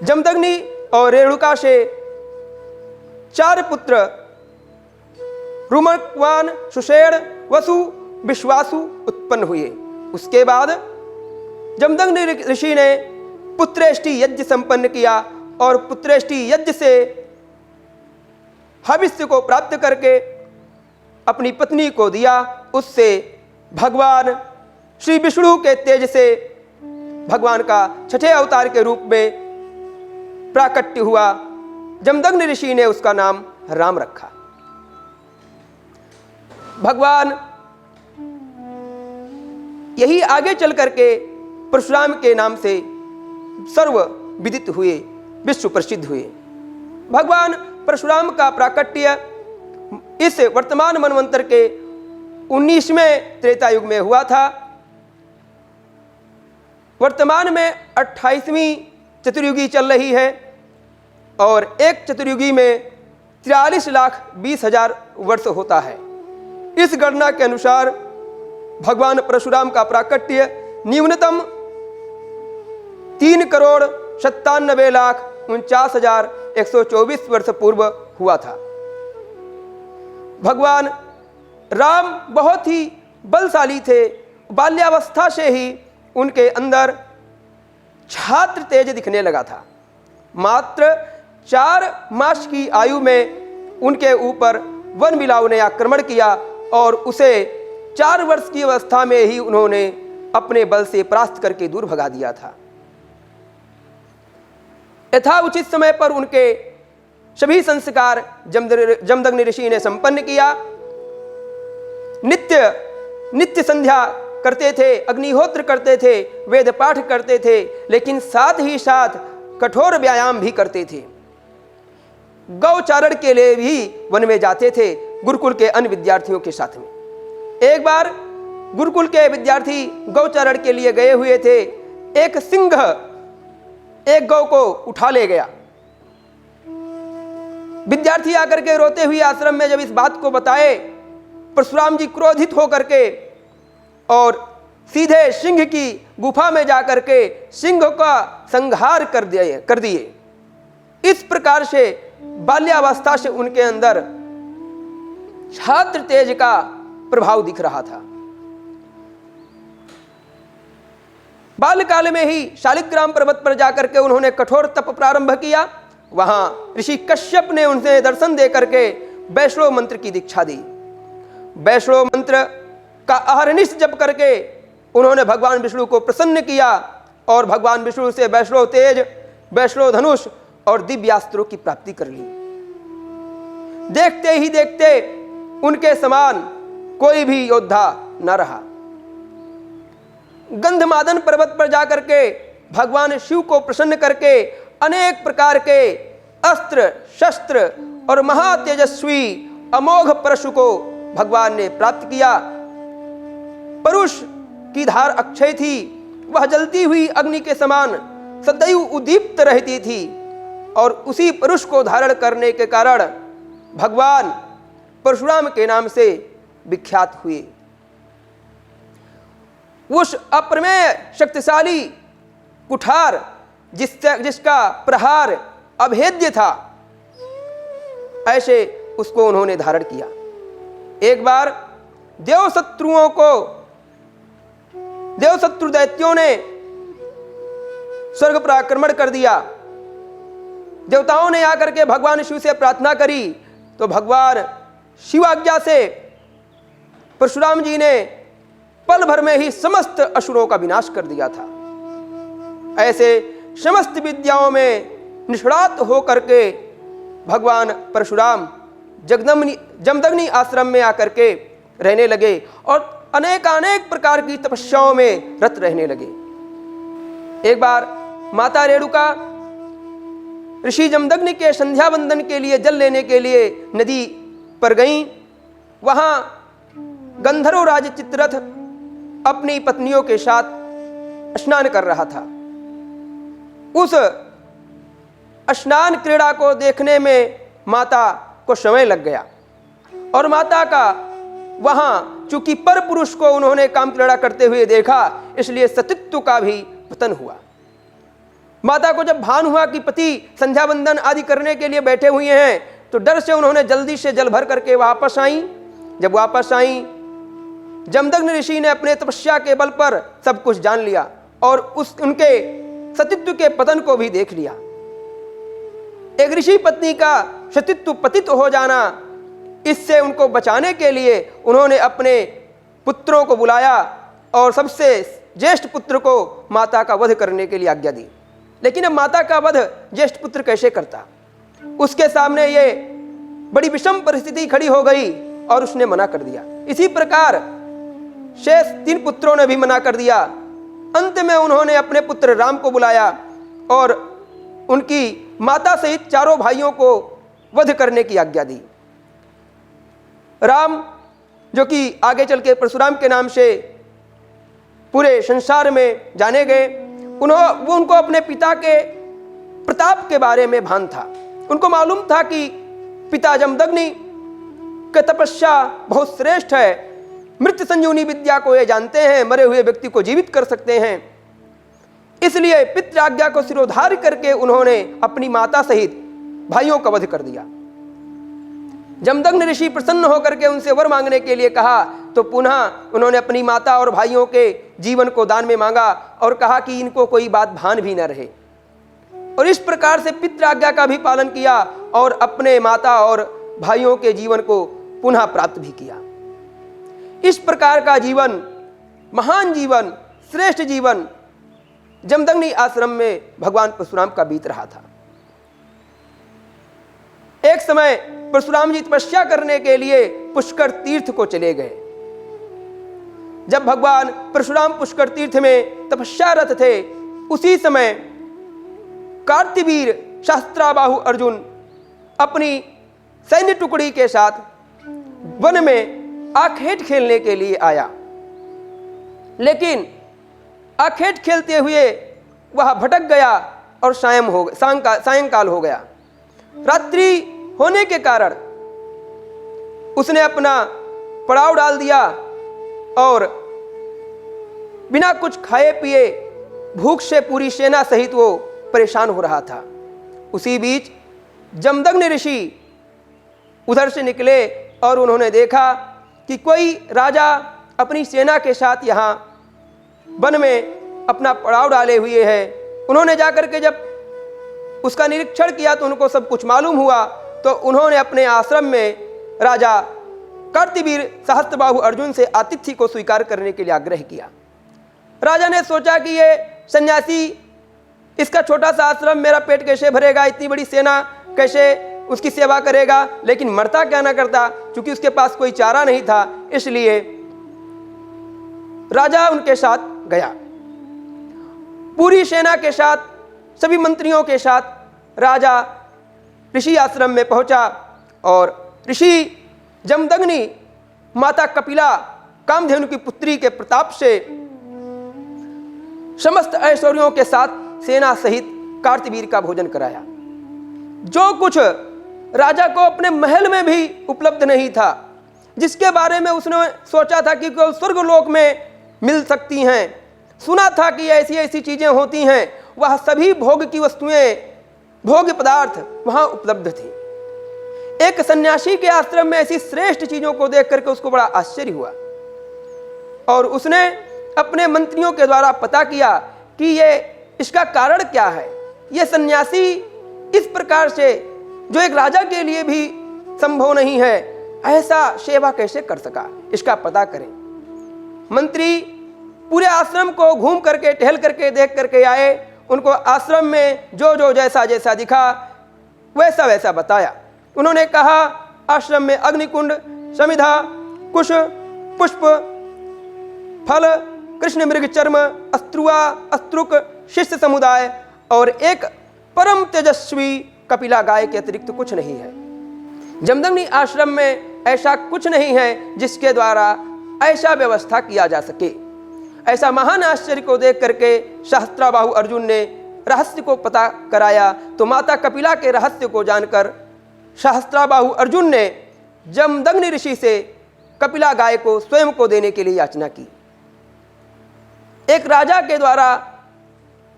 जमदग्नि और रेणुका से 4 पुत्र रुमकवान, सुषेण, वसु, विश्वासु उत्पन्न हुए। उसके बाद जमदग्नि ऋषि ने पुत्रेष्टि यज्ञ संपन्न किया और पुत्रेष्टि यज्ञ से हविष्य को प्राप्त करके अपनी पत्नी को दिया। उससे भगवान श्री विष्णु के तेज से भगवान का 6ठे अवतार के रूप में प्राकट्य हुआ। जमदग्नि ऋषि ने उसका नाम राम रखा। भगवान यही आगे चल करके परशुराम के नाम से सर्व विदित हुए, विश्व प्रसिद्ध हुए। भगवान परशुराम का प्राकट्य इस वर्तमान मनवंतर के 19वें त्रेता युग में हुआ था। वर्तमान में 28वीं चतुर्युगी चल रही है और एक चतुर्युगी में 43,20,000 वर्ष होता है। इस गणना के अनुसार भगवान परशुराम का प्राकट्य न्यूनतम 3,97,49,124 वर्ष पूर्व हुआ था। भगवान राम बहुत ही बलशाली थे। बाल्यावस्था से ही उनके अंदर छात्र तेज दिखने लगा था। मात्र 4 मास की आयु में उनके ऊपर वन बिलाव ने आक्रमण किया और उसे 4 वर्ष की अवस्था में ही उन्होंने अपने बल से परास्त करके दूर भगा दिया था। यथा उचित समय पर उनके सभी संस्कार जमदग्नि ऋषि ने संपन्न किया। नित्य संध्या करते थे, अग्निहोत्र करते थे, वेद पाठ करते थे, लेकिन साथ ही साथ कठोर व्यायाम भी करते थे। गौचारण के लिए भी वन में जाते थे गुरुकुल के अन्य विद्यार्थियों के साथ में। एक बार गुरुकुल के विद्यार्थी गौचारण के लिए गए हुए थे। एक सिंह एक गौ को उठा ले गया। विद्यार्थी आकर के रोते हुए आश्रम में जब इस बात को बताए, परशुराम जी क्रोधित होकर के और सीधे सिंह की गुफा में जाकर के सिंह का संहार कर दिए। इस प्रकार से बाल्यावस्था से उनके अंदर छात्र तेज का प्रभाव दिख रहा था। बाल्यकाल में ही शालिग्राम पर्वत पर जाकर के उन्होंने कठोर तप प्रारंभ किया। वहां ऋषि कश्यप ने उनसे दर्शन दे करके वैष्णव मंत्र की दीक्षा दी। वैष्णव मंत्र का अहर्निश जप करके उन्होंने भगवान विष्णु को प्रसन्न किया और भगवान विष्णु से वैष्णव तेज, वैष्णव धनुष और दिव्यास्त्रों की प्राप्ति कर ली। देखते ही देखते उनके समान कोई भी योद्धा न रहा। गंधमादन पर्वत पर जाकर के भगवान शिव को प्रसन्न करके अनेक प्रकार के अस्त्र शस्त्र और महातेजस्वी अमोघ परशु को भगवान ने प्राप्त किया। परुष की धार अक्षय थी, वह जलती हुई अग्नि के समान सदैव उद्दीप्त रहती थी और उसी परुष को धारण करने के कारण भगवान परशुराम के नाम से विख्यात हुए। उस अप्रमेय शक्तिशाली कुठार जिसका प्रहार अभेद्य था, ऐसे उसको उन्होंने धारण किया। एक बार देवशत्रु दैत्यों ने स्वर्ग पर आक्रमण कर दिया। देवताओं ने आकर के भगवान शिव से प्रार्थना करी तो भगवान शिवाज्ञा से परशुराम जी ने पल भर में ही समस्त असुरों का विनाश कर दिया था। ऐसे समस्त विद्याओं में निष्णात होकर के भगवान परशुराम जमदग्नि आश्रम में आकर के रहने लगे और अनेक प्रकार की तपस्याओं में रत रहने लगे। एक बार माता रेणुका ऋषि जमदग्नि के संध्या वंदन के लिए जल लेने के लिए नदी पर गईं। वहां गंधर्व राज चित्ररथ अपनी पत्नियों के साथ स्नान कर रहा था। उस स्नान क्रीड़ा को देखने में माता को समय लग गया और माता का वहां चूंकि पर पुरुष को उन्होंने काम क्रीड़ा करते हुए देखा, इसलिए सतीत्व का भी पतन हुआ। माता को जब भान हुआ कि पति संध्या वंदन आदि करने के लिए बैठे हुए हैं, तो डर से उन्होंने जल्दी से जल भर करके वापस आई। जब वापस आई, जमदग्नि ऋषि ने अपने तपस्या के बल पर सब कुछ जान लिया और उनके सतीत्व के पतन को भी देख लिया। एक ऋषि पत्नी का सतीत्व पतित हो जाना, इससे उनको बचाने के लिए उन्होंने अपने पुत्रों को बुलाया और सबसे ज्येष्ठ पुत्र को माता का वध करने के लिए आज्ञा दी। लेकिन अब माता का वध ज्येष्ठ पुत्र कैसे करता? उसके सामने ये बड़ी विषम परिस्थिति खड़ी हो गई और उसने मना कर दिया। इसी प्रकार शेष 3 पुत्रों ने भी मना कर दिया। अंत में उन्होंने अपने पुत्र राम को बुलाया और उनकी माता सहित चारों भाइयों को वध करने की आज्ञा दी। राम, जो कि आगे चल के परशुराम के नाम से पूरे संसार में जाने गए, उनको अपने पिता के प्रताप के बारे में भान था। उनको मालूम था कि पिता जमदग्नि की तपस्या बहुत श्रेष्ठ है। मृत संजीवनी विद्या को ये जानते हैं, मरे हुए व्यक्ति को जीवित कर सकते हैं। इसलिए पितृ आज्ञा को सिरोधार्य करके उन्होंने अपनी माता सहित भाइयों का वध कर दिया। जमदग्नि ऋषि प्रसन्न होकर के उनसे वर मांगने के लिए कहा, तो पुनः उन्होंने अपनी माता और भाइयों के जीवन को दान में मांगा और कहा कि इनको कोई बात भान भी न रहे। और इस प्रकार से पितृ आज्ञा का भी पालन किया और अपने माता और भाइयों के जीवन को पुनः प्राप्त भी किया। इस प्रकार का जीवन, महान जीवन, श्रेष्ठ जीवन जमदग्नि आश्रम में भगवान परशुराम का बीत रहा था। एक समय परशुराम जी तपस्या करने के लिए पुष्कर तीर्थ को चले गए। जब भगवान परशुराम पुष्कर तीर्थ में तपस्यारत थे, उसी समय कार्तिवीर शास्त्राबाहु अर्जुन अपनी सैन्य टुकड़ी के साथ वन में आखेट खेलने के लिए आया। लेकिन आखेट खेलते हुए वह भटक गया और सायंकाल हो गया। रात्रि होने के कारण उसने अपना पड़ाव डाल दिया और बिना कुछ खाए पिए भूख से पूरी सेना सहित वो परेशान हो रहा था। उसी बीच जमदग्नि ऋषि उधर से निकले और उन्होंने देखा कि कोई राजा अपनी सेना के साथ यहाँ वन में अपना पड़ाव डाले हुए है। उन्होंने जाकर के जब उसका निरीक्षण किया तो उनको सब कुछ मालूम हुआ। तो उन्होंने अपने आश्रम में राजा कार्तिवीर सहस्त्रबाहु अर्जुन से आतिथ्य को स्वीकार करने के लिए आग्रह किया। राजा ने सोचा कि ये सन्यासी, इसका छोटा सा आश्रम, मेरा पेट कैसे भरेगा, इतनी बड़ी सेना कैसे उसकी सेवा करेगा। लेकिन मरता क्या ना करता, क्योंकि उसके पास कोई चारा नहीं था। इसलिए राजा उनके साथ गया। पूरी सेना के साथ, सभी मंत्रियों के साथ राजा ऋषि आश्रम में पहुंचा और ऋषि जमदग्नि माता कपिला कामधेनु की पुत्री के प्रताप से समस्त ऐश्वर्यों के साथ सेना सहित कार्तिवीर का भोजन कराया। जो कुछ राजा को अपने महल में भी उपलब्ध नहीं था, जिसके बारे में उसने सोचा था कि केवल स्वर्गलोक में मिल सकती हैं, सुना था कि ऐसी ऐसी चीजें होती हैं, वह सभी भोग की वस्तुएं, भोग पदार्थ वहां उपलब्ध थी। एक सन्यासी के आश्रम में ऐसी श्रेष्ठ चीजों को देख करके उसको बड़ा आश्चर्य हुआ और उसने अपने मंत्रियों के द्वारा पता किया कि ये इसका कारण क्या है। ये सन्यासी इस प्रकार से, जो एक राजा के लिए भी संभव नहीं है, ऐसा सेवा कैसे कर सका, इसका पता करें। मंत्री पूरे आश्रम को घूम करके टहल करके देख करके आए। उनको आश्रम में जो जो जैसा जैसा दिखा वैसा वैसा बताया। उन्होंने कहा आश्रम में अग्निकुंड, समिधा, कुश, पुष्प, फल, कृष्ण मृग चर्म, अस्त्रुआ, अस्त्रुक, शिष्य समुदाय और एक परम तेजस्वी कपिला गाय के अतिरिक्त कुछ नहीं है। जमदग्नि आश्रम में ऐसा कुछ नहीं है जिसके द्वारा ऐसा व्यवस्था किया जा सके। ऐसा महान आश्चर्य को देख करके सहस्त्राबाहु अर्जुन ने रहस्य को पता कराया। तो माता कपिला के रहस्य को जानकर सहस्त्राबाहु अर्जुन ने जमदग्नि ऋषि से कपिला गाय को स्वयं को देने के लिए याचना की। एक राजा के द्वारा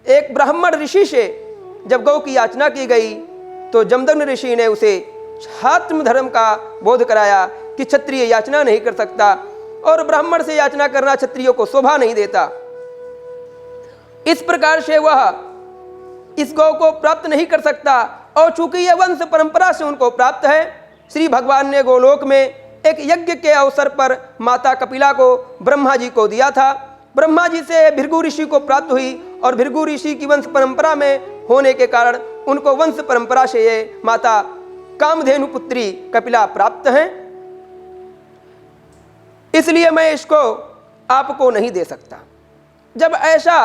एक ब्राह्मण ऋषि से जब गौ की याचना की गई तो जमदग्नि ऋषि ने उसे छात्र धर्म का बोध कराया कि क्षत्रिय याचना नहीं कर सकता और ब्राह्मण से याचना करना क्षत्रियों को शोभा नहीं देता। इस प्रकार से वह इस गौ को प्राप्त नहीं कर सकता और चूंकि यह वंश परंपरा से उनको प्राप्त है, श्री भगवान ने गोलोक में एक यज्ञ के अवसर पर माता कपिला को ब्रह्मा जी को दिया था। ब्रह्मा जी से भृगु ऋषि को प्राप्त हुई और भृगु ऋषि की वंश परंपरा में होने के कारण उनको वंश परंपरा से ये माता कामधेनु पुत्री कपिला प्राप्त हैं। इसलिए मैं इसको आपको नहीं दे सकता। जब ऐसा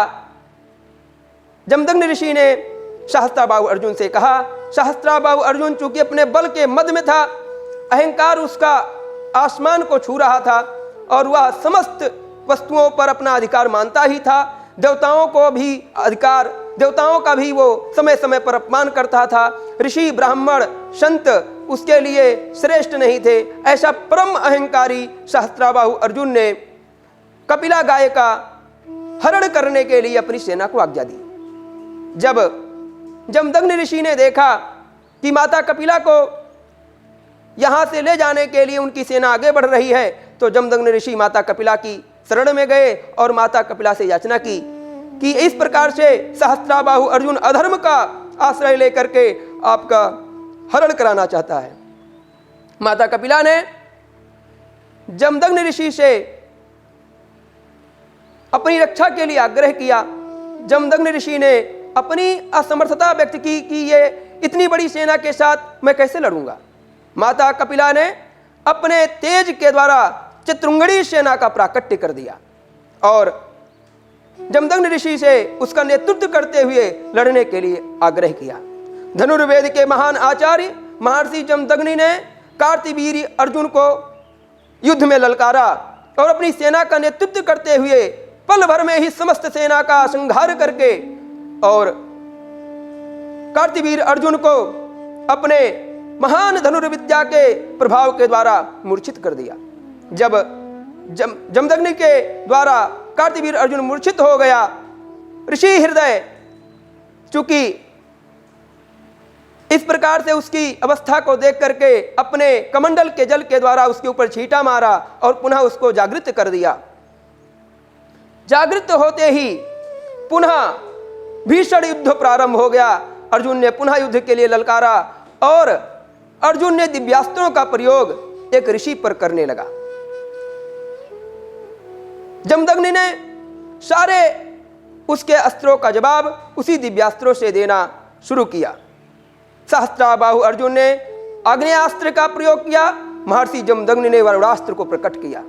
जमदग्नि ऋषि ने सहस्त्राबाहु अर्जुन से कहा, सहस्त्राबाहु अर्जुन चूंकि अपने बल के मद में था, अहंकार उसका आसमान को छू रहा था और वह समस्त वस्तुओं पर अपना अधिकार मानता ही था। देवताओं को भी अधिकार, देवताओं का भी वो समय समय पर अपमान करता था। ऋषि, ब्राह्मण, संत उसके लिए श्रेष्ठ नहीं थे। ऐसा परम अहंकारी सहस्त्राबाहु अर्जुन ने कपिला गाय का हरण करने के लिए अपनी सेना को आज्ञा दी। जब जमदग्नि ऋषि ने देखा कि माता कपिला को यहां से ले जाने के लिए उनकी सेना आगे बढ़ रही है, तो जमदग्नि ऋषि माता कपिला की शरण में गए और माता कपिला से याचना की कि इस प्रकार से सहस्त्राबाहु अर्जुन अधर्म का आश्रय लेकर के आपका हरण कराना चाहता है। माता कपिला ने जमदग्नि ऋषि से अपनी रक्षा के लिए आग्रह किया। जमदग्नि ऋषि ने अपनी असमर्थता व्यक्त की कि ये इतनी बड़ी सेना के साथ मैं कैसे लड़ूंगा। माता कपिला ने अपने तेज के द्वारा चित्रंगड़ी सेना का प्राकट्य कर दिया और जमदग्नि ऋषि से उसका नेतृत्व करते हुए लड़ने के लिए आग्रह किया। धनुर्वेद के महान आचार्य महर्षि जमदग्नि ने कार्तिवीर अर्जुन को युद्ध में ललकारा और अपनी सेना का नेतृत्व करते हुए पल भर में ही समस्त सेना का संहार करके और कार्तिवीर अर्जुन को अपने महान धनुर्विद्या के प्रभाव के द्वारा मूर्छित कर दिया। जब जमदग्नि के द्वारा कार्तिवीर अर्जुन मूर्छित हो गया, ऋषि हृदय चूंकि इस प्रकार से उसकी अवस्था को देख करके अपने कमंडल के जल के द्वारा उसके ऊपर छींटा मारा और पुनः उसको जागृत कर दिया। जागृत होते ही पुनः भीषण युद्ध प्रारंभ हो गया। अर्जुन ने पुनः युद्ध के लिए ललकारा और अर्जुन ने दिव्यास्त्रों का प्रयोग एक ऋषि पर करने लगा। जमदग्नि ने सारे उसके अस्त्रों का जवाब उसी दिव्यास्त्रों से देना शुरू किया। सहस्त्राबाहु अर्जुन ने आग्नेयास्त्र का प्रयोग किया, महर्षि जमदग्नि ने वरुणास्त्र को प्रकट किया।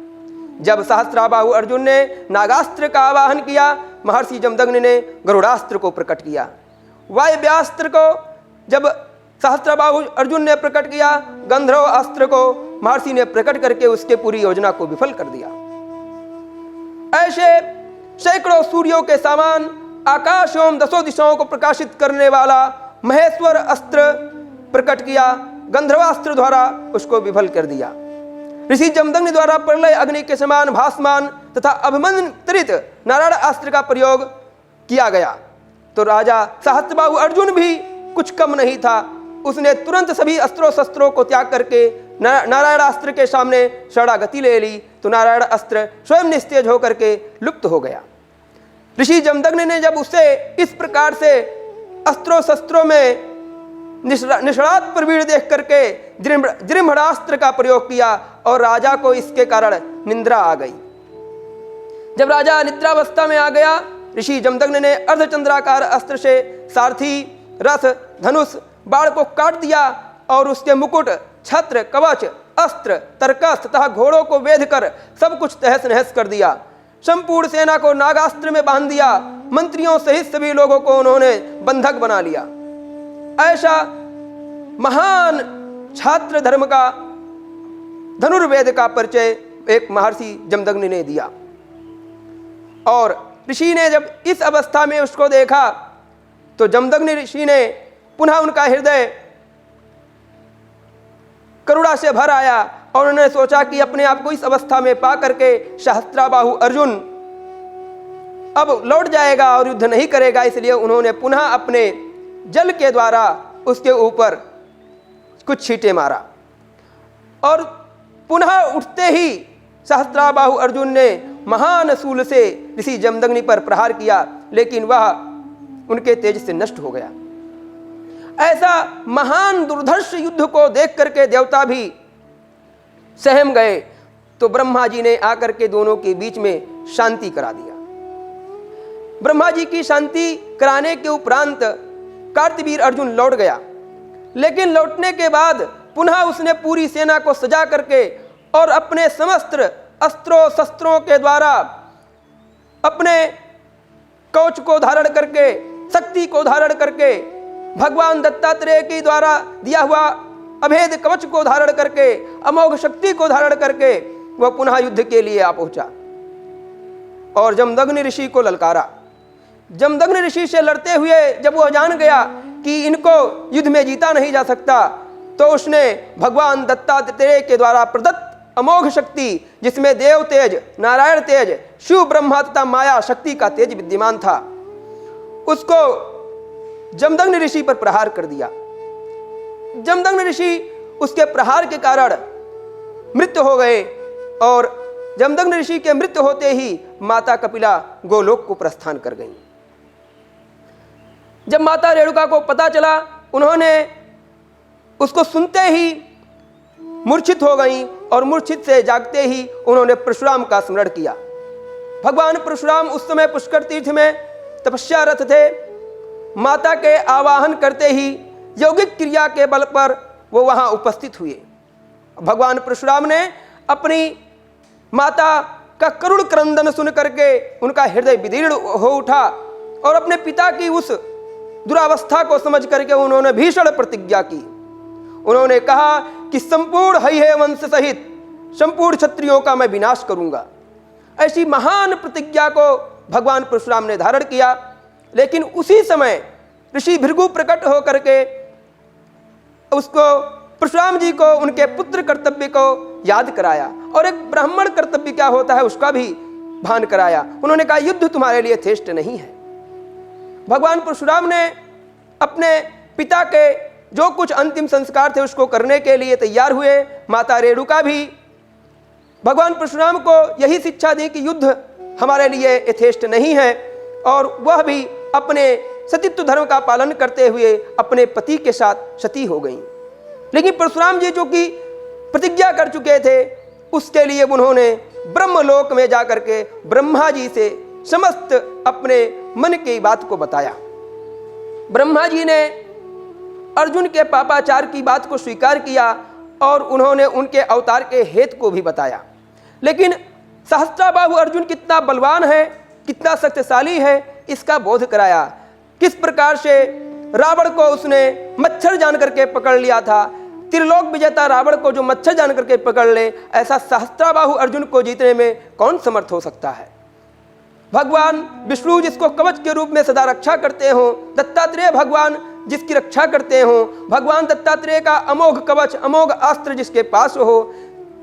जब सहस्त्राबाहु अर्जुन ने नागास्त्र का आवाहन किया, महर्षि जमदग्नि ने गरुड़ास्त्र को प्रकट किया। वायव्यास्त्र को जब सहस्त्राबाहु अर्जुन ने प्रकट किया, गंधर्व अस्त्र को महर्षि ने प्रकट करके उसके पूरी योजना को विफल कर दिया। ऐसे सैकड़ों सूर्यों के समान आकाश एवं दसों दिशाओं को प्रकाशित करने वाला महेश्वर अस्त्र प्रकट किया, गंधर्वास्त्र द्वारा उसको विफल कर दिया। ऋषि जमदग्नि द्वारा प्रलय अग्नि के समान भासमान तथा अभिमंत्रित नारायण अस्त्र का प्रयोग किया गया तो राजा सहस्त्रबाहु अर्जुन भी कुछ कम नहीं था। उसने तुरंत सभी अस्त्रों शस्त्रों को त्याग करके नारायण अस्त्र के सामने शरणागति ले ली तो नारायण अस्त्र स्वयं निस्तेज होकर के लुप्त हो गया। ऋषि जमदग्नि ने जब उससे इस प्रकार से अस्त्रों शस्त्रों में निषाद प्रवीण देख करके दृढ़ास्त्र का प्रयोग किया और राजा को इसके कारण निंद्रा आ गई। जब राजा निद्रावस्था में आ गया, ऋषि जमदग्नि ने अर्धचंद्राकार अस्त्र से सारथी, रथ, धनुष, बाण को काट दिया और उसके मुकुट, छत्र, कवच, अस्त्र, तरकस तथा घोड़ों को वेध कर सब कुछ तहस नहस कर दिया। संपूर्ण सेना को नागास्त्र में बांध दिया। मंत्रियों सहित सभी लोगों को उन्होंने बंधक बना लिया। ऐसा महान छात्र धर्म का, धनुर्वेद का परिचय एक महर्षि जमदग्नि ने दिया। और ऋषि ने जब इस अवस्था में उसको देखा तो जमदग्नि ऋषि ने पुनः उनका हृदय करुणा से भर आया और उन्होंने सोचा कि अपने आप को इस अवस्था में पा करके सहस्त्राबाहु अर्जुन अब लौट जाएगा और युद्ध नहीं करेगा, इसलिए उन्होंने पुनः अपने जल के द्वारा उसके ऊपर कुछ छींटे मारा और पुनः उठते ही सहस्त्राबाहु अर्जुन ने महान शूल से ऋषि जमदग्नि पर प्रहार किया, लेकिन वह उनके तेज से नष्ट हो गया। ऐसा महान दुर्धर्ष युद्ध को देख करके देवता भी सहम गए, तो ब्रह्मा जी ने आकर के दोनों के बीच में शांति करा दिया। ब्रह्मा जी की शांति कराने के उपरांत कार्तवीर अर्जुन लौट गया, लेकिन लौटने के बाद पुनः उसने पूरी सेना को सजा करके और अपने समस्त अस्त्रों शस्त्रों के द्वारा अपने कवच को धारण करके, शक्ति को धारण करके, भगवान दत्तात्रेय के द्वारा दिया हुआ अभेद कवच को धारण करके, अमोघ शक्ति को धारण करके वह पुनः युद्ध के लिए आ पहुंचा और जमदग्नि ऋषि को ललकारा। जमदग्नि ऋषि से लड़ते हुए जब वह जान गया कि इनको युद्ध में जीता नहीं जा सकता, तो उसने भगवान दत्तात्रेय के द्वारा प्रदत्त अमोघ शक्ति, जिसमें देव तेज, नारायण तेज, शिव ब्रह्मा तथा माया शक्ति का तेज विद्यमान था, उसको जमदग्नि ऋषि पर प्रहार कर दिया। जमदग्नि ऋषि उसके प्रहार के कारण मृत्यु हो गए और जमदग्नि ऋषि के मृत्यु होते ही माता कपिला गोलोक को प्रस्थान कर गईं। जब माता रेणुका को पता चला, उन्होंने उसको सुनते ही मूर्छित हो गईं और मूर्छित से जागते ही उन्होंने परशुराम का स्मरण किया। भगवान परशुराम उस समय पुष्कर तीर्थ में तपस्यारत थे। माता के आवाहन करते ही यौगिक क्रिया के बल पर वो वहां उपस्थित हुए। भगवान परशुराम ने अपनी माता का करुण क्रंदन सुन करके उनका हृदय विदीर्ण हो उठा और अपने पिता की उस दुरावस्था को समझ करके उन्होंने भीषण प्रतिज्ञा की। उन्होंने कहा कि संपूर्ण हय वंश सहित संपूर्ण क्षत्रियों का मैं विनाश करूंगा। ऐसी महान प्रतिज्ञा को भगवान परशुराम ने धारण किया। लेकिन उसी समय ऋषि भृगु प्रकट होकर के उसको, परशुराम जी को उनके पुत्र कर्तव्य को याद कराया और एक ब्राह्मण कर्तव्य क्या होता है उसका भी भान कराया। उन्होंने कहा युद्ध तुम्हारे लिए यथेष्ट नहीं है। भगवान परशुराम ने अपने पिता के जो कुछ अंतिम संस्कार थे उसको करने के लिए तैयार हुए। माता रेणुका भी भगवान परशुराम को यही शिक्षा दी कि युद्ध हमारे लिए यथेष्ट नहीं है और वह भी अपने सतीत्व धर्म का पालन करते हुए अपने पति के साथ सती हो गईं। लेकिन परशुराम जी जो कि प्रतिज्ञा कर चुके थे, उसके लिए उन्होंने ब्रह्मलोक में जाकर के ब्रह्मा जी से समस्त अपने मन की बात को बताया। ब्रह्मा जी ने अर्जुन के पापाचार की बात को स्वीकार किया और उन्होंने उनके अवतार के हेतु को भी बताया। लेकिन सहस्त्राबाहु अर्जुन कितना बलवान है, कितना शक्तिशाली है, इसका बोध कराया। किस प्रकार से रावण को उसने मच्छर जान करके पकड़ लिया था, त्रिलोक विजेता रावण को जो मच्छर जान करके पकड़ ले, ऐसा सहस्त्राबाहु अर्जुन को जीतने में कौन समर्थ हो सकता है। भगवान विष्णु जिसको कवच के रूप में सदा रक्षा करते हो, दत्तात्रेय भगवान जिसकी रक्षा करते हो, भगवान दत्तात्रेय का अमोघ कवच, अमोघ अस्त्र जिसके पास हो,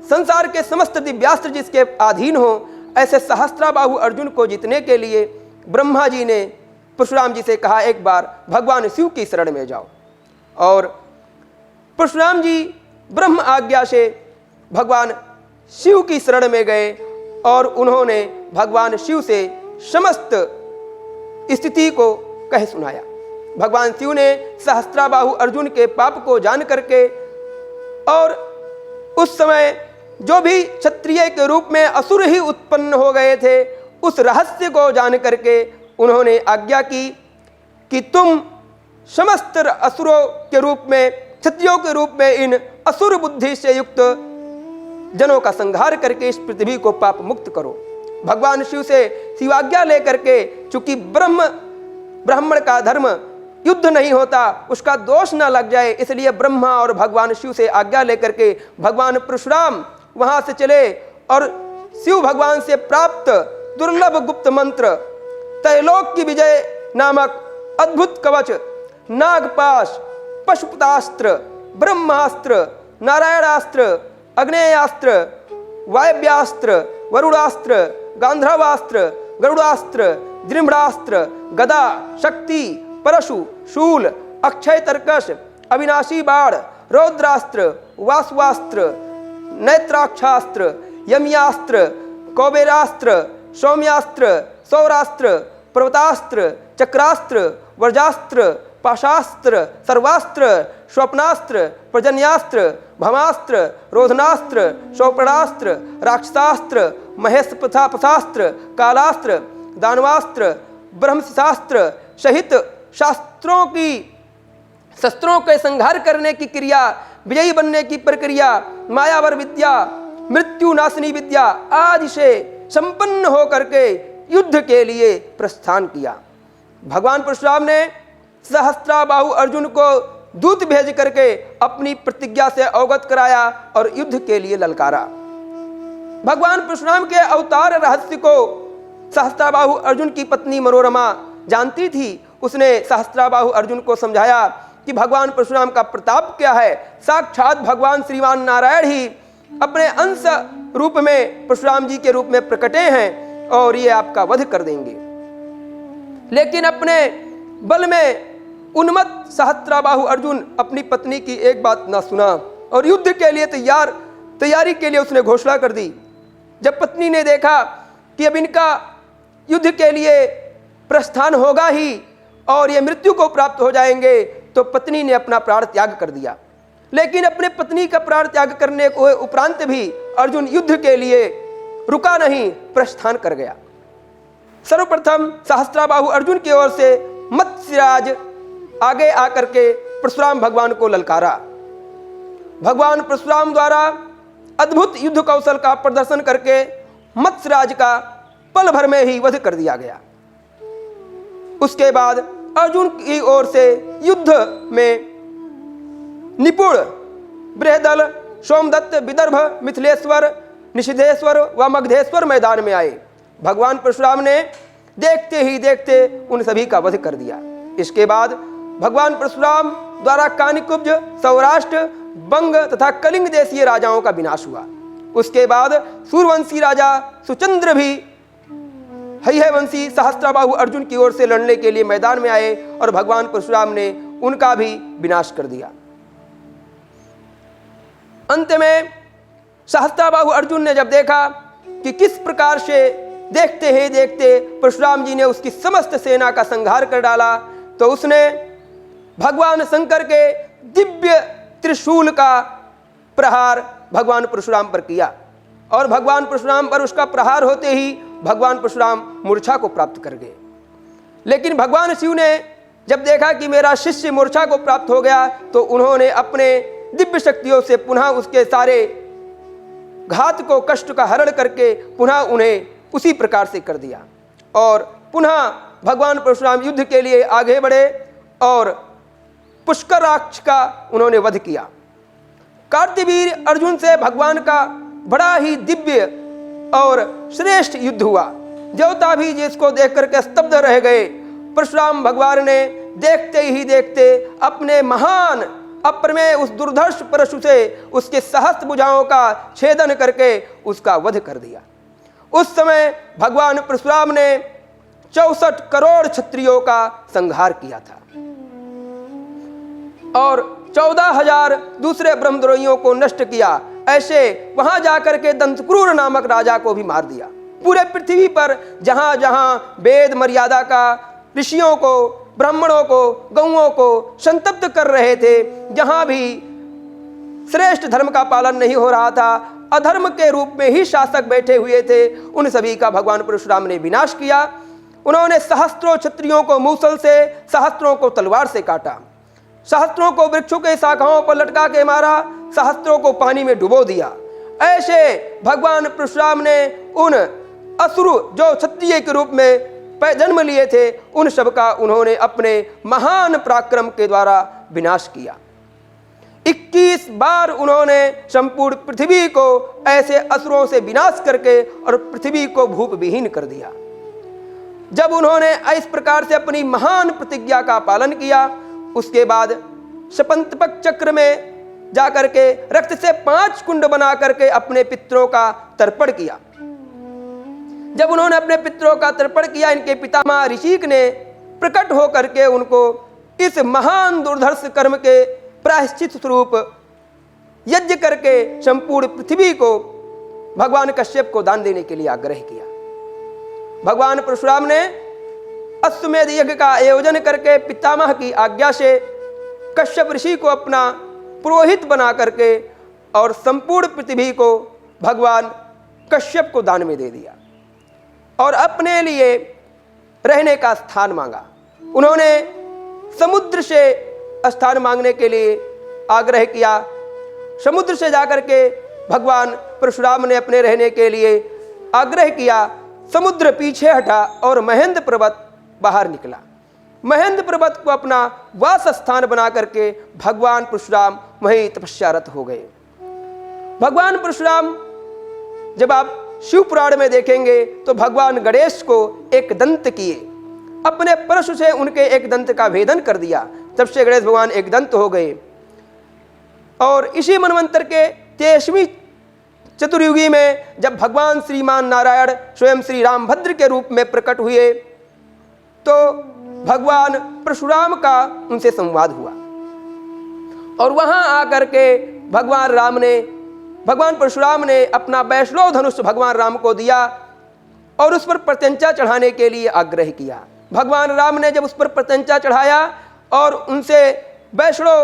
संसार के समस्त दिव्यास्त्र जिसके अधीन हो, ऐसे सहस्त्राबाहु अर्जुन को जीतने के लिए ब्रह्मा जी ने परशुराम जी से कहा एक बार भगवान शिव की शरण में जाओ। और परशुराम जी ब्रह्म आज्ञा से भगवान शिव की शरण में गए और उन्होंने भगवान शिव से समस्त स्थिति को कह सुनाया। भगवान शिव ने सहस्त्राबाहु अर्जुन के पाप को जान करके और उस समय जो भी क्षत्रिय के रूप में असुर ही उत्पन्न हो गए थे, उस रहस्य को जान करके उन्होंने आज्ञा की कि तुम समस्त असुरों के रूप में, क्षत्रियों के रूप में इन असुर बुद्धि से युक्त जनों का संहार करके इस पृथ्वी को पाप मुक्त करो। भगवान शिव से शिवाज्ञा लेकर के, चूंकि ब्राह्मण का धर्म युद्ध नहीं होता, उसका दोष ना लग जाए, इसलिए ब्रह्मा और भगवान शिव से आज्ञा लेकर के भगवान परशुराम वहां से चले और शिव भगवान से प्राप्त दुर्लभ गुप्त मंत्र त्रैलोक की विजय नामक अद्भुत कवच, नागपाश, पशुपतास्त्र, ब्रह्मास्त्र, नारायणास्त्र, अग्नेयास्त्र, वायव्यास्त्र, वरुणास्त्र, गांधर्वास्त्र, गरुड़ास्त्र, दृढ़ास्त्र, गदा, शक्ति, परशु, शूल, अक्षय तर्कश, अविनाशी बाण, रौद्रास्त्र, वासुवास्त्र, नेत्राक्षास्त्र, यमियास्त्र, कौबेरास्त्र, सौम्यास्त्र, सौरास्त्र, पर्वतास्त्र, चक्रास्त्र, वर्जास्त्र, पाशास्त्र, सर्वास्त्र, स्वप्नास्त्र, पर्जन्यास्त्र, भमास्त्र, रोधनास्त्र, शौपड़ास्त्र, राक्षसास्त्र, महेशपथापशास्त्र, कालास्त्र, दानवास्त्र, ब्रह्मशास्त्र सहित शस्त्रों के संहार करने की क्रिया, विजयी बनने की प्रक्रिया, मायावर विद्या, मृत्यु नाशनी विद्या आदि से संपन्न होकर के युद्ध के लिए प्रस्थान किया। भगवान परशुराम ने सहस्त्राबाहु अर्जुन को दूत भेज करके अपनी प्रतिज्ञा से अवगत कराया और युद्ध के लिए ललकारा। भगवान परशुराम के अवतार रहस्य को सहस्त्राबाहु अर्जुन की पत्नी मनोरमा जानती थी। उसने सहस्त्राबाहु अर्जुन को समझाया कि भगवान परशुराम का प्रताप क्या है। साक्षात भगवान श्रीमान नारायण ही अपने अंश रूप में परशुराम जी के रूप में प्रकटे हैं और ये आपका वध कर देंगे। लेकिन अपने बल में उन्मत्त सहस्त्राबाहु अर्जुन अपनी पत्नी की एक बात ना सुना और युद्ध के लिए तैयारी के लिए उसने घोषणा कर दी। जब पत्नी ने देखा कि अब इनका युद्ध के लिए प्रस्थान होगा ही और ये मृत्यु को प्राप्त हो जाएंगे, तो पत्नी ने अपना प्राण त्याग कर दिया। लेकिन अपने पत्नी का प्राण त्याग करने को उपरांत भी अर्जुन युद्ध के लिए रुका नहीं, प्रस्थान कर गया। सर्वप्रथम सहस्त्राबाहु अर्जुन की ओर से मत्स्यराज आगे आकर के परशुराम भगवान को ललकारा। भगवान परशुराम द्वारा अद्भुत युद्ध कौशल का प्रदर्शन करके मत्स्यराज का पल भर में ही वध कर दिया गया। उसके बाद अर्जुन की ओर से युद्ध में निपुण बृहदल, सोमदत्त, विदर्भ, मिथिलेश्वर, निषिधेश्वर व मगधेश्वर मैदान में आए। भगवान परशुराम ने देखते ही देखते उन सभी का वध कर दिया। इसके बाद भगवान परशुराम द्वारा कानिकुब्ज, सौराष्ट्र, बंग तथा कलिंग देशीय राजाओं का विनाश हुआ। उसके बाद सूर्यवंशी राजा सुचंद्र भी हैहयवंशी सहस्त्राबाहु अर्जुन की ओर से लड़ने के लिए मैदान में आए और भगवान परशुराम ने उनका भी विनाश कर दिया। अंत में सहस्त्राबाहु अर्जुन ने जब देखा कि किस प्रकार से देखते ही देखते परशुराम जी ने उसकी समस्त सेना का संहार कर डाला, तो उसने भगवान शंकर के दिव्य त्रिशूल का प्रहार भगवान परशुराम पर किया और भगवान परशुराम पर उसका प्रहार होते ही भगवान परशुराम मूर्छा को प्राप्त कर गए। लेकिन भगवान शिव ने जब देखा कि मेरा शिष्य मूर्छा को प्राप्त हो गया, तो उन्होंने अपने दिव्य शक्तियों से पुनः उसके सारे घात को, कष्ट का हरण करके पुनः उन्हें उसी प्रकार से कर दिया और पुनः भगवान परशुराम युद्ध के लिए आगे बढ़े और पुष्कर राक्ष का उन्होंने वध किया। कार्तवीर अर्जुन से भगवान का बड़ा ही दिव्य और श्रेष्ठ युद्ध हुआ। देवता भी जिसको देख करके स्तब्ध रह गए। परशुराम भगवान ने देखते ही देखते अपने महान अप्रमेय उस दुर्धर्ष परशु से उसके सहस्त्र भुजाओं का छेदन करके उसका वध कर दिया। उस समय भगवान परशुराम ने 64 करोड़ क्षत्रियों का संहार किया था और 14,000 दूसरे ब्रह्मद्रोहियों को नष्ट किया। ऐसे वहां जाकर के दंतक्रूर नामक राजा को भी मार दिया। पूरे पृथ्वी पर जहां जहां वेद मर्यादा का, ऋषियों को ब्राह्मणों को, गौओं को संतप्त कर रहे थे। जहां भी श्रेष्ठ धर्म का पालन नहीं हो रहा था, अधर्म के रूप में ही शासक बैठे हुए थे, उन सभी का भगवान परशुराम ने विनाश किया। उन्होंने सहस्त्रों क्षत्रियों को मूसल से, सहस्त्रों को तलवार से काटा, सहस्त्रों को वृक्षों के शाखाओं पर लटका के मारा, सहस्त्रों को पानी में डुबो दिया। ऐसे भगवान परशुराम ने उन असुर जो क्षत्रिय के रूप में जन्म लिए थे, उन सब का उन्होंने अपने महान पराक्रम के द्वारा विनाश किया। 21 बार उन्होंने संपूर्ण पृथ्वी को ऐसे असुरों से विनाश करके और पृथ्वी को भूप विहीन कर दिया। जब उन्होंने इस प्रकार से अपनी महान प्रतिज्ञा का पालन किया, उसके बाद शपंतपक चक्र में जाकर के रक्त से 5 कुंड बना करके अपने पितरों का तर्पण किया। जब उन्होंने अपने पितरों का तर्पण किया, इनके पितामह ऋषिक ने प्रकट होकर के उनको इस महान दुर्धर्ष कर्म के प्रायश्चित स्वरूप यज्ञ करके संपूर्ण पृथ्वी को भगवान कश्यप को दान देने के लिए आग्रह किया। भगवान परशुराम ने अश्वमेध यज्ञ का आयोजन करके पितामह की आज्ञा से कश्यप ऋषि को अपना पुरोहित बना करके और संपूर्ण पृथ्वी को भगवान कश्यप को दान में दे दिया और अपने लिए रहने का स्थान मांगा। उन्होंने समुद्र से स्थान मांगने के लिए आग्रह किया। समुद्र से जाकर के भगवान परशुराम ने अपने रहने के लिए आग्रह किया। समुद्र पीछे हटा और महेंद्र पर्वत बाहर निकला। महेंद्र पर्वत को अपना वास स्थान बना करके भगवान परशुराम वहीं तपस्यारत हो गए। भगवान परशुराम जब आप शिव पुराण में देखेंगे तो भगवान गणेश को एक दंत किए, अपने परशु से उनके एक दंत का भेदन कर दिया। तब से गणेश भगवान एक दंत हो गए। और इसी मनवंतर के 23वीं चतुर्युगी में जब भगवान श्रीमान नारायण स्वयं श्री रामभद्र के रूप में प्रकट हुए तो भगवान परशुराम का उनसे संवाद हुआ और वहां आकर के भगवान परशुराम ने अपना वैष्णव धनुष भगवान राम को दिया और उस पर प्रत्यंचा चढ़ाने के लिए आग्रह किया। भगवान राम ने जब उस पर प्रत्यंचा चढ़ाया और उनसे वैष्णव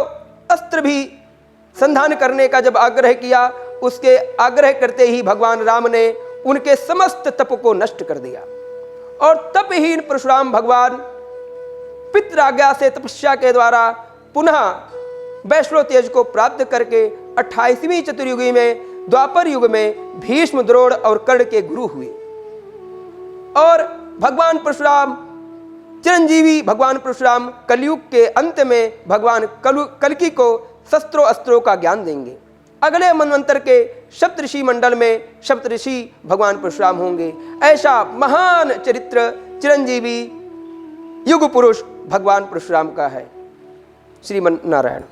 अस्त्र भी संधान करने का जब आग्रह किया, उसके आग्रह करते ही भगवान राम ने उनके समस्त तप को नष्ट कर दिया और तपहीन परशुराम भगवान पितराज्ञा से तपस्या के द्वारा पुनः वैष्णव तेज को प्राप्त करके 28वीं चतुर्युगी में द्वापर युग में भीष्म, द्रोण और कर्ण के गुरु हुए। और भगवान परशुराम चिरंजीवी भगवान परशुराम कलयुग के अंत में भगवान कल्कि को शस्त्रों अस्त्रों का ज्ञान देंगे। अगले मनवंतर के सप्तऋषि मंडल में सप्तऋषि भगवान परशुराम होंगे। ऐसा महान चरित्र चिरंजीवी युग पुरुष भगवान परशुराम का है। श्रीमन नारायण।